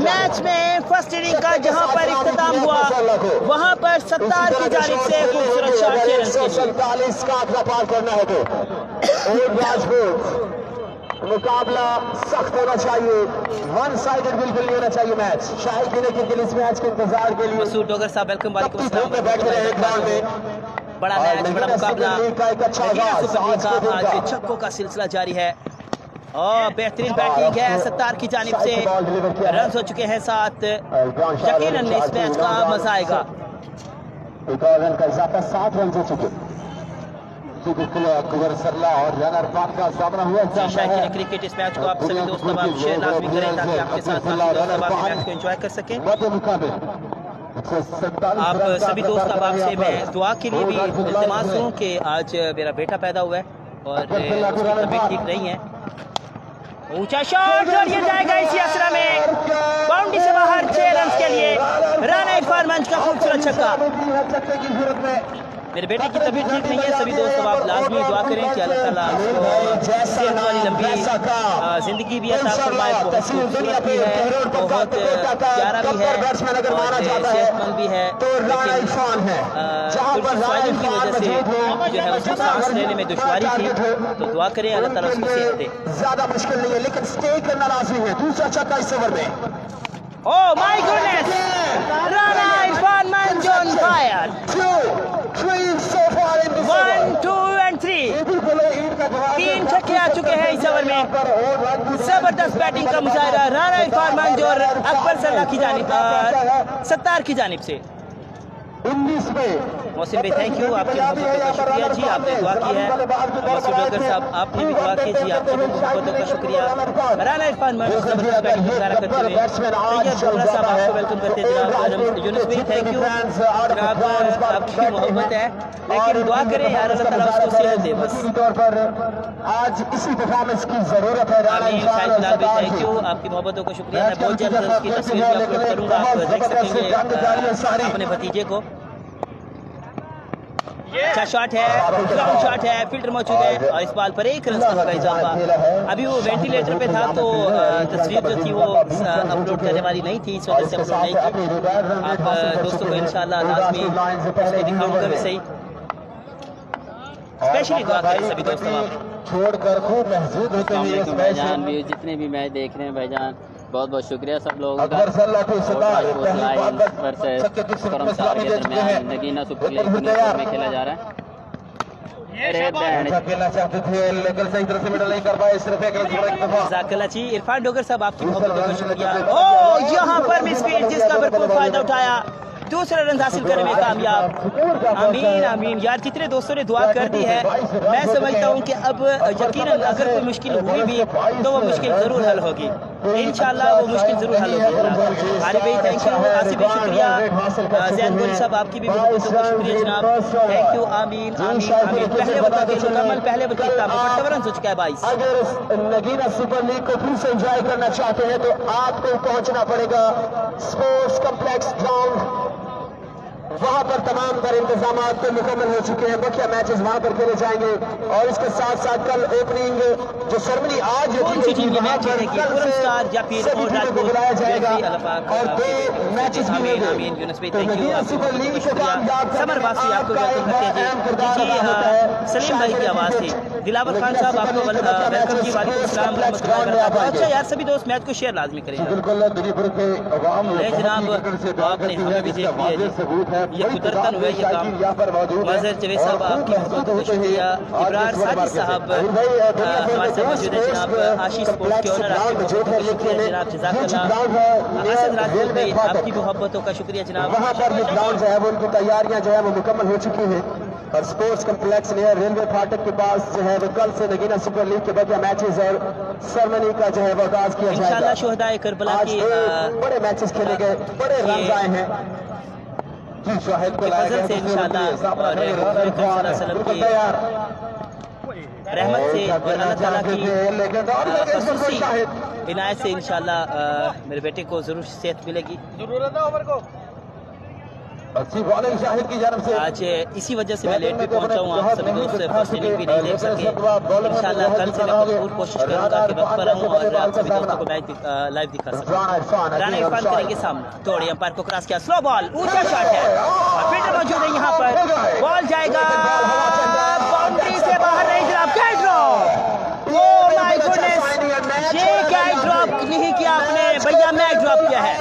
मैच में फर्स्ट इनिंग का जहां पर इख्तिताम हुआ वहां पर सत्तार की जानिब से खूबसूरत शॉट के 147 का आंकड़ा पार करना है तो ओल्ड राजपूत मुकाबला सख्त होना चाहिए, वन साइडेड बिल्कुल नहीं होना चाहिए मैच। शायद के इस मैच के इंतजार के लिए मसूद डोगर साहब वेलकम वालेकुम अस्सलाम। बैठ रहे हैं ग्राउंड में। बड़ा मैच, बड़ा मुकाबला, आज छक्कों का सिलसिला जारी है और बेहतरीन बैटिंग है सत्तार की जानिब से। रन हो चुके हैं 7। यकीनन इस मैच का मजा आएगा। एक और रन का इजाफा, 7 रन हो चुके। अकबर सरला और रनर पान का सामना हुआ। क्रिकेट इस मैच को आप सभी दोस्त अब शेयर लाजमी करें ताकि आपके साथ मैच को एंजॉय कर सकें। आप सभी दोस्त अब आपसे मैं दुआ के लिए भी इल्तिमास हूँ कि आज मेरा बेटा पैदा हुआ है और उसकी तबीयत ठीक नहीं है। ऊंचा शॉट और ये जाएगा इसी असरा में बाउंड्री से बाहर 6 रन के लिए राणा इरफान मंच का खूबसूरत छक्का। मेरे बेटे की तबीयत ठीक नहीं है, सभी दोस्त अब आप लाजमी दुआ करें कि अल्लाह ताला सेहत वाली लंबी जिंदगी भी अता फरमाए। बहुत खूबसूरत भी है, बहुत प्यारा भी है और सेहतमंद भी है, लेकिन कुछ स्वाइलिंग की वजह से जो है उसको सांस लेने में दुश्वारी थी, तो दुआ करें अल्लाह ताला उसको सेहत दे। ज्यादा मुश्किल नहीं है लेकिन स्टे करना लाजमी है। दूसरा छक्का इस ओवर में। Oh my goodness, Rana Irfan मंच ऑन फायर। 1, 2 and 3 3 चुके हैं इस ओवर में। जबरदस्त बैटिंग का मुजाहरा राना इरफान मंजूर अकबर सल्ला की जानिब पर सत्तार की जानिब से। 19 में मोहसिन भाई थैंक यू, आपके मोहब्बतों का शुक्रिया जी, आपने दुआ की है। मसूद अगर साहब आपने भी दुआ की जी, आपके मोहब्बतों का शुक्रिया। राना इरफान मंजूर जबरदस्त बैटिंग गुजारा करते हुए तैयब बुमराह साहब आपको वेलकम करते हैं जनाब। यूनुस भाई थैंक यू जनाब, आपकी मोहब्बत है लेकिन दुआ करें यार अल्लाह ताला उसको सेहत दे बस। आज इसी परफॉर्मेंस की जरूरत है। आमीन शाहिद बिलाल भाई थैंक यू, आपकी मोहब्बतों का शुक्रिया। मैं बहुत जल्द उसकी तस्वीर भी अपलोड करूंगा, आप देख सकेंगे अपने भतीजे को। अच्छा शॉट है, ग्राउंड शॉट है, फील्डर मौजूद है और इस बॉल पर 1 रन का इजाफा। अभी वो वेंटिलेटर पे था तो तस्वीर जो थी वो अपलोड करने वाली नहीं थी, इस वजह से अपलोड नहीं की। आप दोस्तों को इंशाल्लाह लाजमी उसको दिखाऊंगा भी सही। स्पेशली दुआ करें सभी दोस्तों आप छोड़कर खूब महसूस होते हैं इस मैच भाईजान। भी जितने भी मैच देख रहे हैं भाईजान, बहुत बहुत शुक्रिया सब लोगों का। अकबर सल्ला के सदार नगीना सुपर लीग में खेला जा रहा है। खेलना चाहते थे लेकिन सही तरह से मिडल नहीं कर पाए। सिर्फ एक जज़ाकल्लाह जी। इरफान डोगर साहब आपकी मोहब्बतों का शुक्रिया। ओ यहाँ पर मिसफील्ड जिसका भरपूर फायदा उठाया, दूसरा रन हासिल करने में कामयाब। आमीन आमीन यार, कितने दोस्तों ने दुआ कर दी है। मैं समझता हूँ कि अब यकीनन अगर कोई मुश्किल हुई भी तो वो मुश्किल जरूर हल होगी, इंशाल्लाह वो मुश्किल जरूर हल होगी। आरिफ भाई थैंक यू, आसिफ भाई शुक्रिया, जैन गोली साहब आपकी भी मोहब्बतों का शुक्रिया जनाब, थैंक यू। आमीन आमीन आमीन। पहले ओवर के मुकम्मल पहले ओवर के इख्तिताम पर 7 रन हो चुका है 22। अगर नगीना सुपर लीग को फिर से एंजॉय करना चाहते हैं तो आपको पहुंचना पड़ेगा स्पोर्ट्स कॉम्प्लेक्स ग्राउंड। वहां पर तमाम तर इंतजाम तो मुकम्मल हो चुके हैं, बकिया मैचेस वहां पर खेले जाएंगे और इसके साथ साथ कल ओपनिंग जो सेरेमनी आज कौन सी टीम ये मैच जीतेगी, पूरन स्टार या फिर और राजकोट बुलाया जाएगा और 2 मैचेस भी होंगे। आमीन यूनुस भाई थैंक यू, सुपर लीग को कामयाब समर वासी आपको वेलकम करते हैं जी। सलीम भाई की आवाज थी। दिलावर खान साहब आपको वेलकम जी, वालेकुम सलाम रहमतुल्लाहि व बरकातहू। अच्छा यार सभी दोस्त मैच को शेयर लाजमी करें बिल्कुल। दुनियाभर के अवाम जनाब आपने हमें भी देख लिया जी, ये कुदरतन हुआ ये काम। मजहर जवेद साहब आपकी मोहब्बतों का शुक्रिया। इब्रार साजिद साहब हमारे साथ मौजूद है जनाब। आशीष स्पोर्ट्स के ओनर आपकी मोहब्बतों का शुक्रिया जनाब, जज़ाकल्लाह। असद राजपूत भाई आपकी मोहब्बतों का शुक्रिया जनाब। वहाँ पर ये ग्राउंड जो है वो उनकी तैयारियां जो है वो मुकम्मल हो चुकी हैं और स्पोर्ट्स कम्प्लेक्स नियर रेलवे फाटक के पास जो है वो कल से नगीना सुपर लीग के बकिया मैचेस और सेरेमनी का जो है वो आगाज किया जाएगा। इंशाल्लाह शोहदाए करबला की बड़े मैचेस खेले गए, बड़े रन आए हैं जी। शाहिद को लाया गया से इंशाल्लाह और तैयार रहमत से और अल्लाह ताला की खुसूसी इनायत से इंशाल्लाह मेरे बेटे को जरूर सेहत मिलेगी। अच्छी बॉलिंग शाहिद की जानब से। आज इसी वजह से मैं लेट भी पहुंचा हूँ, आप सभी दोस्त फर्स्ट इनिंग भी नहीं देख सके। इंशाल्लाह कल से मैं भरपूर कोशिश करूंगा कि वक्त पर आऊँ और आप सभी दोस्तों को मैच लाइव दिखा सकूं। राना इरफान करेंगे सामने, थोड़ी अंपायर को क्रॉस किया, स्लो बॉल, ऊंचा शॉट है और फील्डर मौजूद है यहाँ पर, बॉल जाएगा बाउंड्री से बाहर नहीं जनाब। Catch drop, oh my goodness, ये कैच ड्रॉप नहीं किया आपने भैया, मैच ड्रॉप किया है,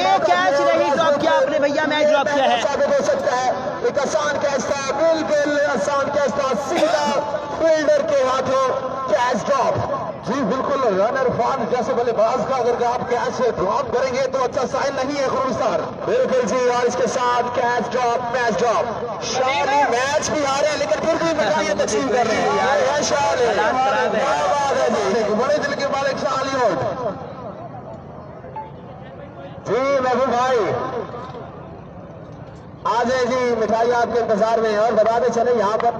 ये कैच नहीं ड्रॉप किया आपने भैया, मैच ड्रॉप किया है। हो सकता है एक आसान कैच था, बिल्कुल आसान कैच था, सीधा फील्डर के हाथों कैच ड्रॉप जी। बिल्कुल रनर फॉर्म जैसे बल्लेबाज का अगर आप कैच ड्रॉप करेंगे तो अच्छा साइन नहीं है खुरुस्तार। बिल्कुल जी, और इसके साथ कैच ड्रॉप, मैच ड्रॉप। शाली मैच भी हारे लेकिन फिर भी मेदानियत तस्लीम कर रहे हैं यार। शाली बड़े दिल के मालिक शाली जी। महबूब भाई आ जाए जी, मिठाई आपके इंतजार में। और बताते चले यहाँ पर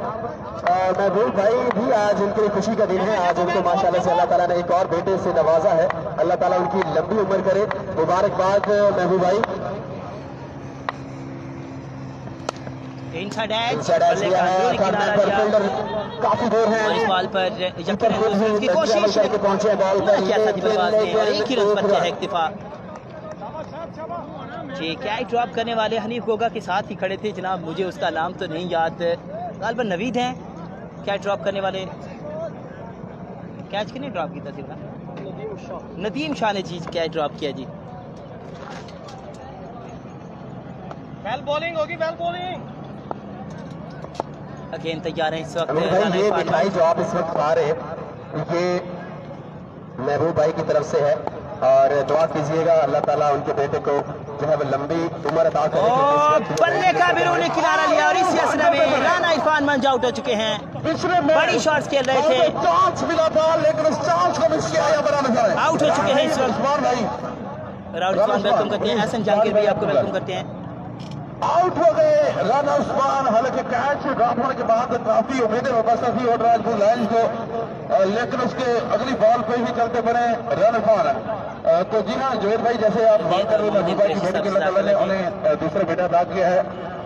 महबूब भाई भी आज उनकी खुशी का दिन है। आज उनको माशाल्लाह से अल्लाह ताला ने एक और बेटे से नवाजा है, अल्लाह ताला उनकी लंबी उम्र करे। मुबारकबाद महबूब भाई। काफी दूर है इस बॉल पर की कोशिश पहुंचे, बॉल किया था बल्लेबाज ने और एक ही रन पर किया है इक्तिफा जी। कैच ड्रॉप करने वाले हनीफ गोगा के साथ ही खड़े थे जनाब, मुझे उसका नाम तो नहीं याद, गालिबन नवीद हैं कैच ड्रॉप करने वाले। कैच किसने ड्रॉप किया था? नदीम शाह ने जी कैच ड्रॉप किया जी। वेल बॉलिंग होगी, वेल बॉलिंग अगेन तैयार है इस वक्त। ये मिठाई जो आप इस वक्त खा रहे हैं ये महबूब भाई की तरफ से है और दुआ कीजिएगा अल्लाह ताला उनके बेटे को जो है वो लंबी उम्र अता करे। बल्ले का बिरू ने किनारा लिया और इस सिलसिले में राना इरफान मंच आउट हो चुके हैं। बड़ी शॉट्स खेल रहे थे, चांस मिला था लेकिन उस चांस को मिस किया या बड़ा नजर है। आउट हो चुके हैं इस वक्त। भाई राउंड इरफान वेलकम करते हैं, एहसन जहांगीर भी आपको वेलकम करते हैं। आउट हो गए राना उस्मान। हालांकि कैच ड्रॉप होने के बाद काफी उम्मीदें वापस थी और राजपूत लायंस को, लेकिन उसके अगली बॉल पे ही चलते बने रन इरफान। तो जी हाँ जोहेद भाई, जैसे आप बात कर रहे थे भाई की बेटे के अल्लाह ताला ने उन्हें दूसरा बेटा अदा किया है।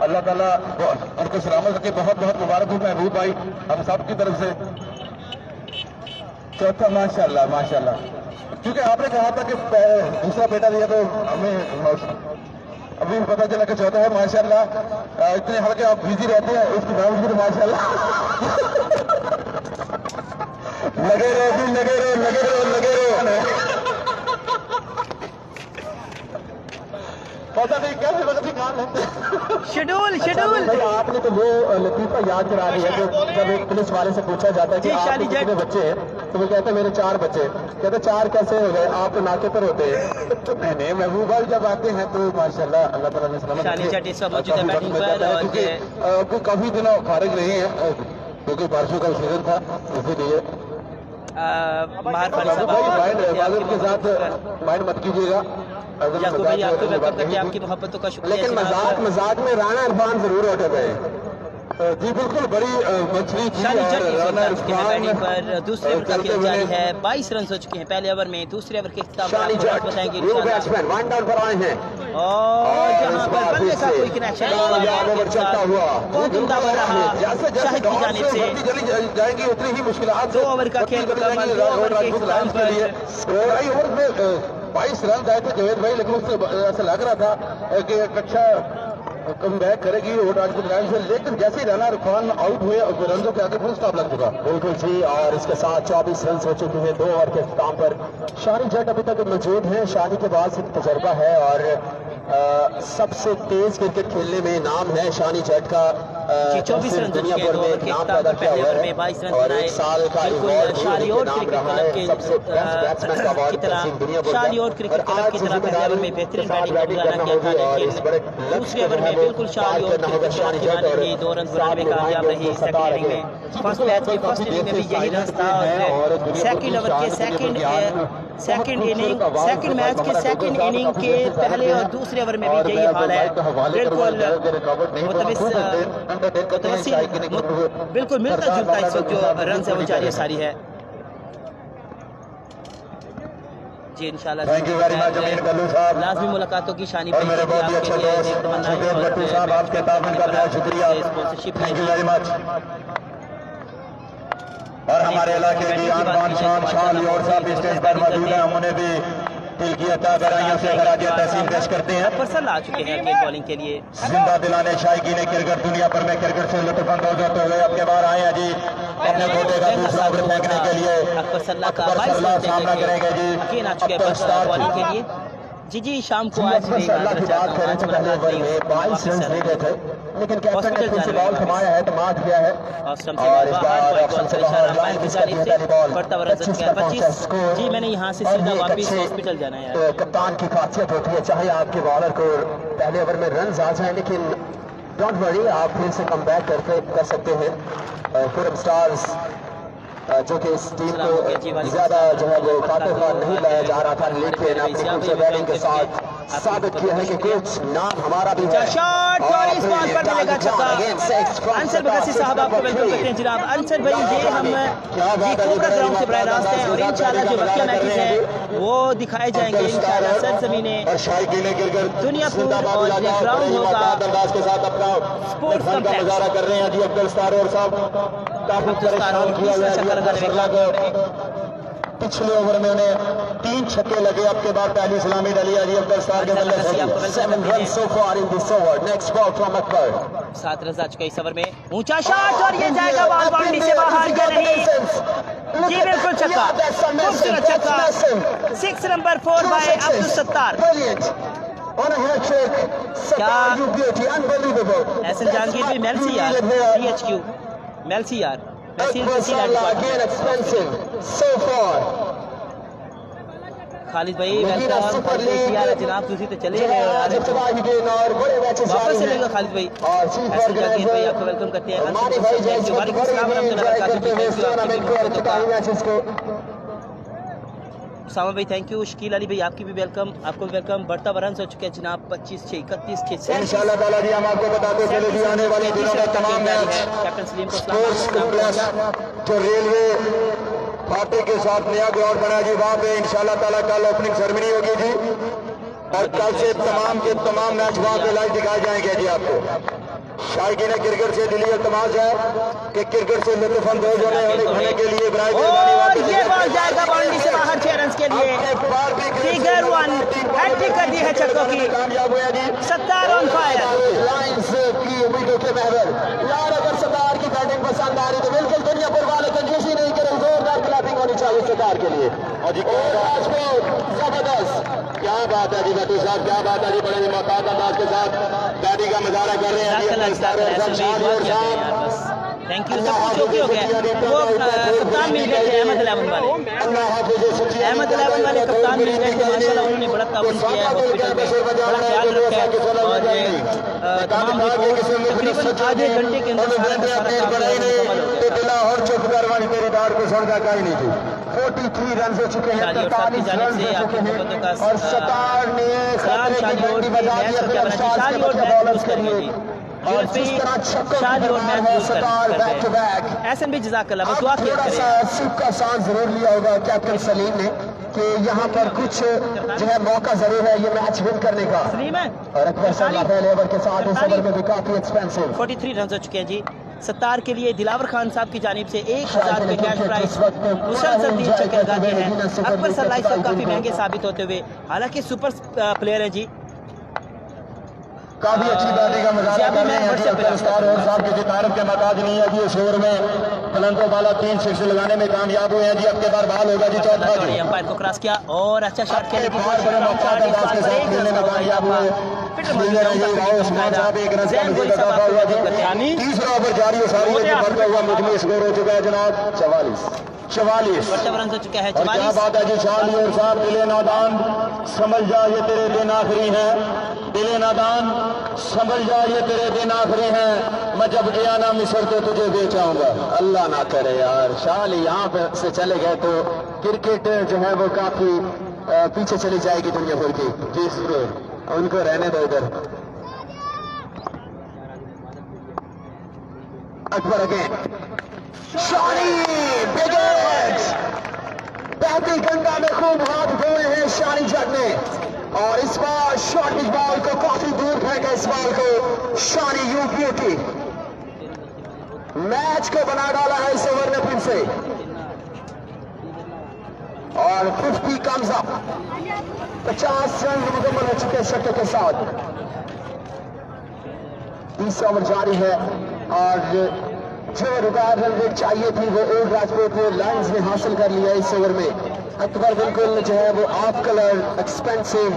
अल्लाह ताला उनको सलामत रखे। बहुत बहुत मुबारक हो महबूब भाई हम सब की तरफ से। चौथा माशाल्लाह माशाल्लाह, क्योंकि आपने कहा था कि दूसरा बेटा दिया तो हमें अभी पता चला कि चौथा है। माशाल्लाह इतने हल्के आप बिजी रहते हैं, उसके बावजूद माशाल्लाह लगे रहो लगे रहो लगे रहो लगे रहो। पता नहीं कैसे वक्त निकाल लेते। शेड्यूल शेड्यूल आपने तो वो लतीफा याद करा दिया जो जब एक पुलिस वाले से पूछा जाता है कि आपके कितने बच्चे हैं, तो वो कहते हैं मेरे 4 बच्चे। कहते 4 कैसे हो गए, आप तो नाके पर होते हैं। नहीं महबूब भाई जब आते हैं तो माशाल्लाह अल्लाह ताला ने सलामत रखे। काफी दिनों फारिग नहीं है क्योंकि बारिशों का सीजन था, इसीलिए माइंड के साथ माइंड मत कीजिएगा। याकूब भाई आपको वेलकम करके आपकी मोहब्बतों का शुक्रिया। लेकिन मजाक में राना इरफान जरूर होते गए। जी बिल्कुल, बड़ी मछली थी पर दूसरे ओवर का खेल जारी है। 22 रन हो चुके हैं पहले ओवर में। दूसरे ओवर के बताएंगे और जहां पर बल्ले का कोई कनेक्शन बहुत उम्दा रहा शाहिद की जानिब से। जाएंगी उतनी ही मुश्किल 2 ओवर का खेल मुकम्मल। 2 ओवर के इख्तिताम पर 22 रन आए थे जोहेद भाई, लेकिन उससे ऐसा लग रहा था कि एक अच्छा कम बैक करेगी और राजपूत लायंस से, लेकिन जैसे ही राना इरफान आउट हुए और रनों के आगे फुल स्टॉप लग चुका। बिल्कुल जी, और इसके साथ 24 रन हो चुके हैं 2 ओवर के इख्तिताम पर। शानी जट अभी तक मौजूद है। शानी के बाद सिर्फ तजर्बा है और सबसे तेज क्रिकेट खेलने में नाम है शानी जट का। 24 रन दुनिया भर में नाम पैदा किया हुआ है और 1 साल का अवार्ड नाम रहा है सबसे बेस्ट बैट्समैन का अवार्ड दुनिया भर का। आज जिम्मेदारी में बेहतरीन बैटिंग करना होगी और इस बड़े लक्ष्य को बिल्कुल शानी और शानी जट और 2 रन बनाने में कामयाब रही। सेकंड इनिंग में फर्स्ट मैच में फर्स्ट इनिंग में भी यही रन था और सेकंड ओवर के सेकंड मैच के सेकंड इनिंग के पहले और दूसरे ओवर में भी यही हाल है। बिल्कुल बिल्कुल मिलता जुलता इस वक्त जो रन है वो जारी सारी है जी। इंशाल्लाह थैंक यू वेरी मच अमीर कल्लू साहब, लाजमी मुलाकातों की शानी और मेरे बहुत ही अच्छे दोस्त सुखदेव भट्टू साहब, आपके ताबन का बहुत शुक्रिया। Thank you very much. और हमारे इलाके की आन बान शान शान और साहब स्टेज पर मौजूद हैं, हम उन्हें भी दिल की अता गहराइयों से खराज तहसीन पेश करते हैं। पर्सन आ चुके हैं गेंद बॉलिंग के लिए। जिंदा दिलाने शायकीन क्रिकेट दुनिया भर में क्रिकेट से लुत्फानंदोज होते हुए अब के बार आए हैं जी अपने घोटे का दूसरा ओवर फेंकने के लिए। अकबर सल्ला का सामना करेंगे जी अकीन आ चुके हैं बॉलिंग के लिए। जी जी शाम को आज की बात करें तो पहले ओवर में 22 रन दे गए थे, लेकिन कैप्टन ने फिर से बॉल थमाया है, मार दिया है और इस बार ऑप्शन से बाहर लाइन की जाती है पहली बॉल 25 जी। मैंने यहाँ से सीधा वापस हॉस्पिटल जाना है। तो कप्तान की खासियत होती है, चाहे आपके बॉलर को पहले ओवर में रन आ जाए, लेकिन डोंट वरी, आप फिर से कम बैक कर सकते हैं। खुरम स्टार्स जो कि इस टीम को ज्यादा जो है वो फातेहा नहीं लाया जा रहा था, लेकिन अपनी खूबसूरत बैटिंग के साथ साबित किया है कि कुछ नाम हमारा भी है। शॉट और इस बॉल पर मिलेगा छक्का। अंसर बगसी साहब आपको वेलकम करते हैं जनाब। अंसर भाई ये हम कोबरा ग्राउंड से बराह रास्त हैं और इंशाल्लाह जो बकिया मैचेस हैं वो दिखाए जाएंगे इंशाल्लाह सरजमीने दुनियापुर और ये ग्राउंड होगा के साथ अपना स्पोर्ट्स का नजारा कर रहे हैं जी अब्दुल स्टार और साहब। काफी परेशान किया गया पिछले ओवर में उन्हें 3 छक्के लगे, अब के बाद पहली सलामी डली अली अब्दुल स्टार के बल्ले से 7 run so far in this over. Next ball from Akbar. 7 run आ चुके इस ओवर में। ऊंचा शॉट और ये जाएगा बॉल बाउंड्री से बाहर या नहीं जी, बिल्कुल छक्का, खूबसूरत छक्का। 6 नंबर 4 बाय अब्दुल सत्तार। क्या एहसन जहांगीर भी मेलसी यार THQ मेलसी यार again expensive so far. Khalid भाई वेलकम जनाब, तुसी तो चले गए यार, वापस चलेगा खालिद भाई। जाकिर भाई आपको वेलकम करते हैं। सामा भाई थैंक यू। शकील अली भाई आपकी भी वेलकम, आपको वेलकम। बढ़ता रन हो चुके हैं जनाब 25-6, 31-6 इंशाल्लाह ताला जी हम आपको बताते चले कि आने वाले दिनों में तमाम मैच कैप्टन सलीम को स्पोर्ट्स कॉम्प्लेक्स जो रेलवे फाटे के साथ नया ग्राउंड बना जी, वहाँ पे इंशाल्लाह ताला कल ओपनिंग सेरेमनी होगी जी, और कल से तमाम के तमाम मैच वहाँ पे लाइव दिखाए जाएंगे जी आपको। शायकीन क्रिकेट से दिली तमाश है कि क्रिकेट से लुत्फानंदोज होने के लिए ये बॉल जाएगा बाउंड्री से बाहर 6 रन के लिए। फिगर 1 हैट्रिक कर दी है छक्कों की, कामयाब हुआ जी। Sattar on fire. लाइंस की उम्मीदों के महवर यार, अगर सत्तार की बैटिंग पसंद आ रही तो बिल्कुल दुनिया भर वाले कंजूसी नहीं करें, जोरदार क्लैपिंग होनी चाहिए सत्तार के लिए। और जबरदस्त, क्या बात है जी बतू साहब, क्या बात है जी, बड़े मोहतात अंदाज के साथ बैटिंग का मुजाहरा कर रहे हैं जी। Thank you. सब कुछ ओके हो गया। वो कप्तान मिल गए थे अहमद 11 वाले, अहमद 11 वाले कप्तान मिल गए थे माशाल्लाह, उन्होंने बड़ा ताउन किया है हॉस्पिटल में, बड़ा ख्याल रखा है। और तमाम रिपोर्ट तकरीबन आधे घंटे के अंदर सारा का सारा काम मुकम्मल हो गया। और चुप करवानी तेरी दाड़ को सुनता कहीं नहीं थी। 43 रन हो चुके हैं, 43 रन हो चुके हैं, और सत्तार ने खतरे की घंटी बजा दी अपने स्टार्स के बॉलर्स के लिए। और जिस तरह छक्कों है सत्तार बैक टू बैक, ऐसे भी जज़ाकल्लाह बस दुआ किया थोड़ा सा सुख का सांस जरूर लिया होगा कैप्टन सलीम ने कि यहाँ पर कुछ जो है मौका जरूर है ये मैच विन करने का। और अकबर साहब पहले ओवर के साथ इस ओवर में भी काफी एक्सपेंसिव। 43 रन हो चुके हैं जी। सत्तार के लिए दिलावर खान साहब की जानिब से 1000 के कैश प्राइज मुसलसल 3 छक्के लगा दिए हैं। अकबर सल्लाई साहब काफी महंगे साबित होते हुए, हालांकि सुपर प्लेयर है जी, काफी अच्छी बैटिंग का मुजाहरा कर रहे हैं स्टार और साहब की तारीफ के मकाज नहीं है जी। इस ओवर में बुलंदों वाला 3 सिक्स लगाने में कामयाब हुए हैं जी। अब के बाद बॉल होगा जी चौथा जी। अंपायर को क्रॉस किया और अच्छा शॉट खेलने की कोशिश बड़े मौका के साथ खेलने में कामयाब हुए। तीसरा ओवर जारी है, सारी बढ़ता हुआ मुजमी स्कोर हो चुका है जनाब 44 रन हो चुका है। क्या बात है जी। शाली और साहब दिले नादान समझ जा ये तेरे दिन आखिरी है, दिले नादान समझ जा ये तेरे दिन आखिरी है, मैं जब गया ना मिस्र तो तुझे बेच आऊंगा। अल्लाह ना करे यार, शाली यहाँ पे से चले गए तो क्रिकेट जो है वो काफी पीछे चली जाएगी दुनिया भर की जी। उनको रहने दो इधर। अकबर अगेन शाली बहती गंगा में खूब हाथ धोए हैं शानी जट ने, और इस बार शॉर्ट पिच बॉल को काफी दूर फेंका। इस बॉल को शानी यू ब्यूटी मैच को बना डाला है इस ओवर में फिर से, और 50 कम्स अप। 50 रन मुकम्मल हो चुके हैं छक्के के साथ। 30 ओवर जारी है, और जो रिटायर रन रेट चाहिए थी वो ओल्ड राजकोट लायंस ने हासिल कर लिया इस ओवर में। अकबर बिल्कुल जो है वो ऑफ कलर एक्सपेंसिव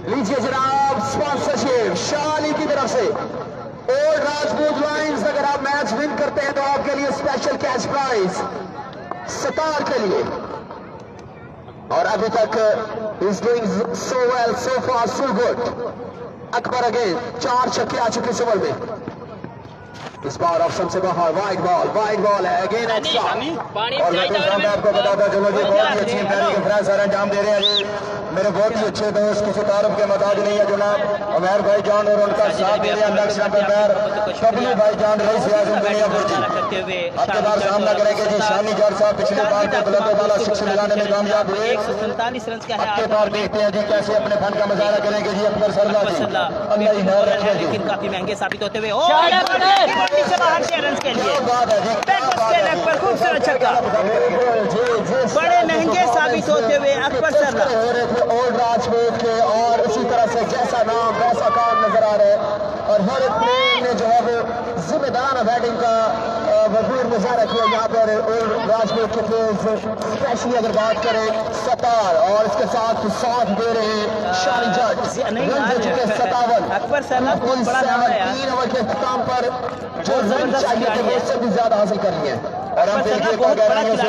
लीजिए जनाब स्पॉन्सरशिप शाली की तरफ से ओल्ड राजपूत लायंस। अगर आप मैच विन करते हैं तो आपके लिए स्पेशल कैश प्राइज सतार के लिए। और अभी तक is doing so well, so far so good. Akbar again 4 छक्के आ चुके इस ओवर में। इस बार ऑप्शन से बाहर वाइड बॉल है अगेन एक्स्ट्रा। और मैं आपको बताता चलो जी बहुत ही अच्छी बैटिंग के फ्रेश अंजाम दे रहे हैं जी मेरे बहुत ही अच्छे दोस्त, किसी तारुफ के मताज नहीं है जनाब उमैर भाई जान, और उनका साथ दे रहे हैं नेक्स्ट अंपायर बबलू भाई जान रही सियासत दुनिया पर जी। आपके बार सामना करेंगे जी शानी जट साहब, पिछले बार को बुलंदों वाला सिक्स लगाने में कामयाब हुए। 147 रन का है। आपके बार देखते हैं जी कैसे अपने फन का मुजाहरा करेंगे जी अकबर सरला जी। अल्लाह ही खैर रखे जी, लेकिन काफी महंगे साबित होते हुए से बाहर 6 रन के लिए खूबसूरत छक्का, बड़े महंगे साबित होते हुए अकबर सरला ओल्ड राजपूत के। और इसी तरह से जैसा नाम वैसा काम नजर आ रहा है, और हर एक प्लेयर ने जो है वो जिम्मेदाराना बैटिंग का भरपूर नजारा किया यहाँ पर राजकोट के प्लेयर्स, स्पेशली अगर बात करें सतार और इसके साथ दे रहे हैं शानी जट 57 अकबर सलाह बहुत बड़ा नाम है यार। 3 ओवर के इख्तिताम पर जो रन चाहिए थे वो उससे भी ज्यादा हासिल कर लिए हैं। और हम देखिए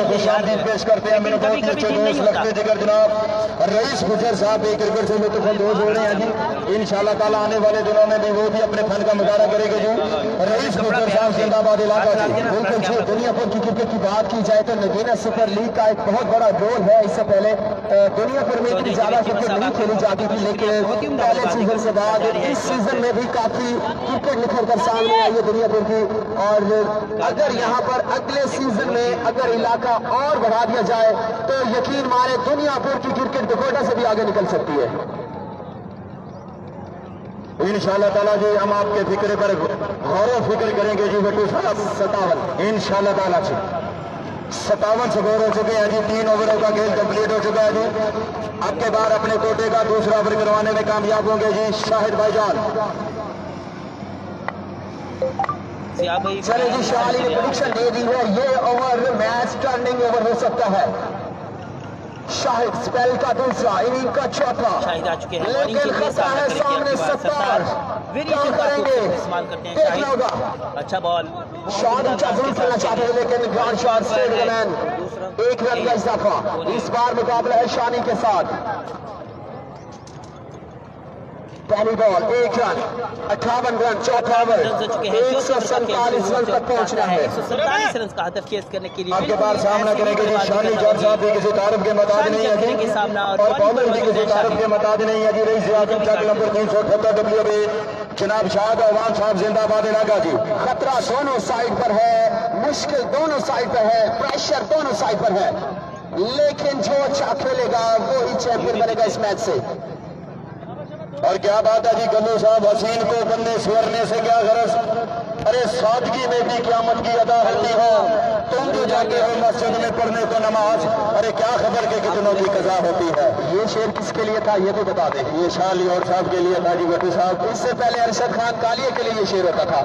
खुशामदीद पेश करते हैं मेरे बहुत ही अच्छे दोस्त लगते जिगर जनाब रईस गुजर साहब एक क्रिकेट से लुत्फानंदोज हो रहे हैं जी। इंशाल्लाह ताला आने वाले दिनों में भी वो भी अपने फन का मुजाहरा करेंगे जी। रईस गुजर साहब जिंदाबाद इलाका जी। बिल्कुल जी, दुनिया भर की क्रिकेट की बात की जाए तो नगीना सुपर लीग का एक बहुत बड़ा रोल है। इससे पहले दुनिया भर में इतनी ज्यादा क्रिकेट नहीं खेली जाती थी, लेकिन पहले सीजन से बाद इस सीजन में भी काफी क्रिकेट निखर कर सामने आई है दुनिया भर की। और अगर यहाँ पर अगले सीजन में अगर इलाका और बढ़ा दिया जाए तो यकीन माने दुनिया भर की क्रिकेट डकोटा से भी आगे निकल सकती है इंशाल्लाह ताला जी। हम आपके फिक्र पर गौर फिक्र करेंगे जी। बटू साहब 57 इंशाल्लाह ताला जी 57 स्कोर हो चुके हैं जी। 3 ओवरों का खेल कंप्लीट हो चुका है जी। अब के बाद अपने कोटे का दूसरा ओवर करवाने में कामयाब होंगे जी शाहिद भाईजान। चले जी, शाली ने प्रेडिक्शन दे दी है, ये ओवर मैच टर्निंग ओवर हो सकता है। शाहिद स्पेल का दूसरा, इनिंग का चौथा, शाहिद आ चुके हैं। लेकिन खतरा है सामने सत्तार, क्या करेंगे देखना होगा। अच्छा बॉल, शॉट ऊंचा जरूर खेलना चाहते हैं लेकिन ground shot straight man, 1 run का इजाफा। इस बार मुकाबला है शानी के साथ। पहली बॉल 1 रन, 58 रन, चौथा ओवर 147 रन तक पहुंचना है। 147 रन का हदफ चेस करने के लिए आपके बार सामना करेंगे जी शानी जट साहब भी किसी तारुफ के मुताबिक नहीं है जी। और बॉलर भी किसी तारुफ के मुताबिक नहीं है जी। रईस आजम चक नंबर 378 WB जनाब शाहद अवान साहब जिंदाबाद इलाका जी। खतरा दोनों साइड पर है, मुश्किल दोनों साइड पर है, प्रेशर दोनों साइड पर है, लेकिन जो अच्छा खेलेगा वो ही चैंपियन बनेगा इस मैच से। और क्या बात है जी, गल्लू साहब हसीन को बनने स्वरने से क्या गरज, अरे सादगी में भी क़यामत की अदा होती हो। तुम जो जाते हो मस्जिद में पढ़ने को नमाज, अरे क्या खबर के कितनों की कज़ा होती है। ये शेर किसके लिए था ये तो बता दें। ये शाली और साहब के लिए था जी भट्टू साहब। इससे पहले अरशद खान कालिए के लिए ये शेर होता था।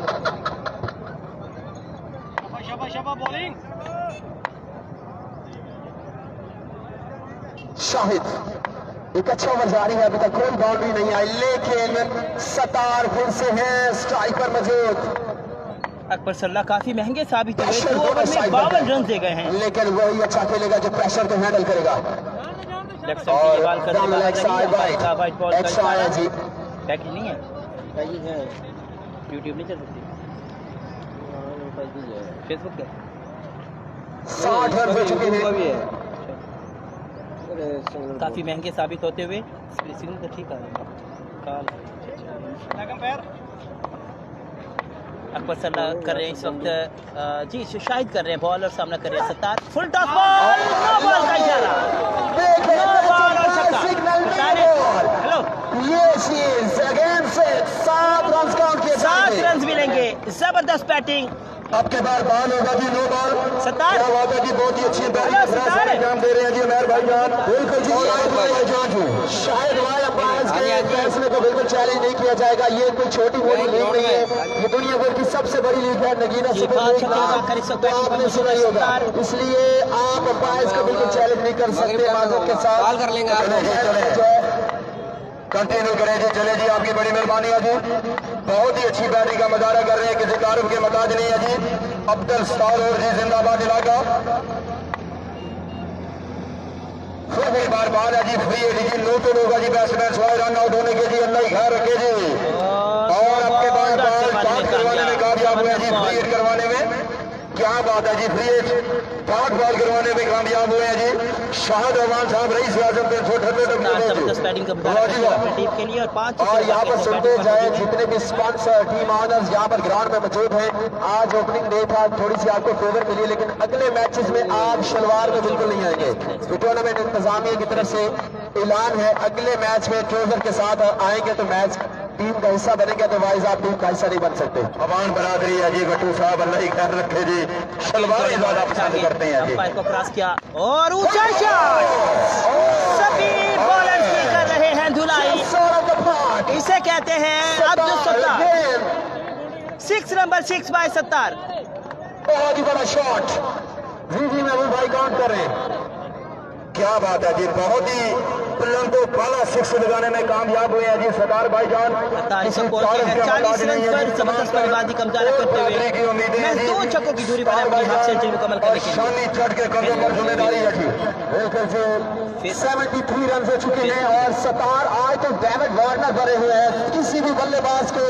शाहिद एक अच्छा ओवर जारी है, अभी तक कोई बाउंड्री नहीं आई, लेकिन सतार फिर से है स्ट्राइकर मौजूद। अकबर सल्ला काफी महंगे साबित हुए, 2 ओवर में 52 रन दे गए हैं, लेकिन वही अच्छा खेलेगा जो प्रेशर को हैंडल करेगा। लेफ्ट साइड की बॉल करने वाला वाइट बॉल का इशारा जी। पैकेज नहीं है, पैकेज है, यूट्यूब नहीं चल सकती, फेसबुक पे 60 रन हो चुके हैं, काफी महंगे साबित होते हुए। सिग्नल तो ठीक है। अकबर सल्ला कर रहे हैं इस वक्त जी, शाहिद कर रहे हैं बॉल और सामना कर रहे हैं Sattar. Full toss ball, no ball का इशारा, नो बॉल और छक्का। हेलो, ये चीज अगेन से 7 रन काउंट किए, 7 रन मिलेंगे। जबरदस्त बैटिंग। अब के बाद बॉल होगा जी, नो बॉल। सत्तार क्या बात है जी, बहुत ही अच्छी बैटिंग काम दे रहे हैं जी उमर भाईजान। बिल्कुल जी, शायद वाल अंपायर्स के फैसले को बिल्कुल चैलेंज नहीं किया जाएगा। ये कोई छोटी मोटी लीग नहीं है, ये दुनिया भर की सबसे बड़ी लीग है नगीना सुपर लीग। तो आपने सुना ही होगा, इसलिए आप अंपायर्स को बिल्कुल चैलेंज नहीं कर सकते। माजूद के साथ कर लेंगे, कंटिन्यू करें जी। चले जी, आपकी बड़ी मेहरबानी है जी। बहुत ही अच्छी बैटिंग का मुजाहरा कर रहे हैं, किसी तारुफ के मुताज नहीं है जी। अब्दुल सतार और जी जिंदाबाद इलाका। फिर एक बार बात है जी, फ्री है जी, नो तो होगा जी बैट्समैन स्वाय रन आउट होने के जी, अल्लाह ही ख्याल रखे जी। और आपके बाद बॉल टॉस करवाने में कामयाब हुए जी, फ्री हिट करवाने में। क्या बात है जी, फ्री हिट डॉट बॉल करवाने में कामयाब हुए हैं जी शाहिद अवान साहब। रईस आजम के और यहाँ पर सुनते जाए जितने भी स्पॉन्सर टीम ऑनर्स यहाँ पर ग्राउंड में मौजूद हैं। आज ओपनिंग डे था, थोड़ी सी आपको फेवर मिली, लेकिन अगले मैचेस में आप शलवार में बिल्कुल नहीं आएंगे। टूर्नामेंट इंतजामिया की तरफ से ऐलान है, अगले मैच में ट्राउजर के साथ आएंगे तो मैच टीम का हिस्सा बनेंगे, तो वाइज आप टीम का हिस्सा नहीं बन सकते। अवान बरादरी है जी, भट्टू साहब अल्लाह ही ख्याल रखे जी, शलवार ही ज्यादा पसंद करते हैं जी। अंपायर को क्रॉस किया और ऊंचा शॉट, सभी बॉलर की कर रहे हैं धुलाई। इसे कहते हैं अब्दुल सत्तार। 6 number 6 by Sattar. बहुत ही बड़ा शॉट। जी महबूब भाई काउंट कर रहे हैं। क्या बात है जी, बहुत ही बुलंदो बाला सिक्स लगाने में कामयाब हुए हैं जी सरदार भाईजान। 40 रन पर जबरदस्त बल्लेबाजी का मुजाहरा करते हुए मैच 2 छक्कों की दूरी पर अपनी हाफ सेंचुरी मुकम्मल करने के लिए चढ़ के कंधों पर जिम्मेदारी रखी। बिल्कुल से 73 रन हो चुके हैं और सतार आज तो डेविड वार्नर भरे हुए हैं, किसी भी बल्लेबाज को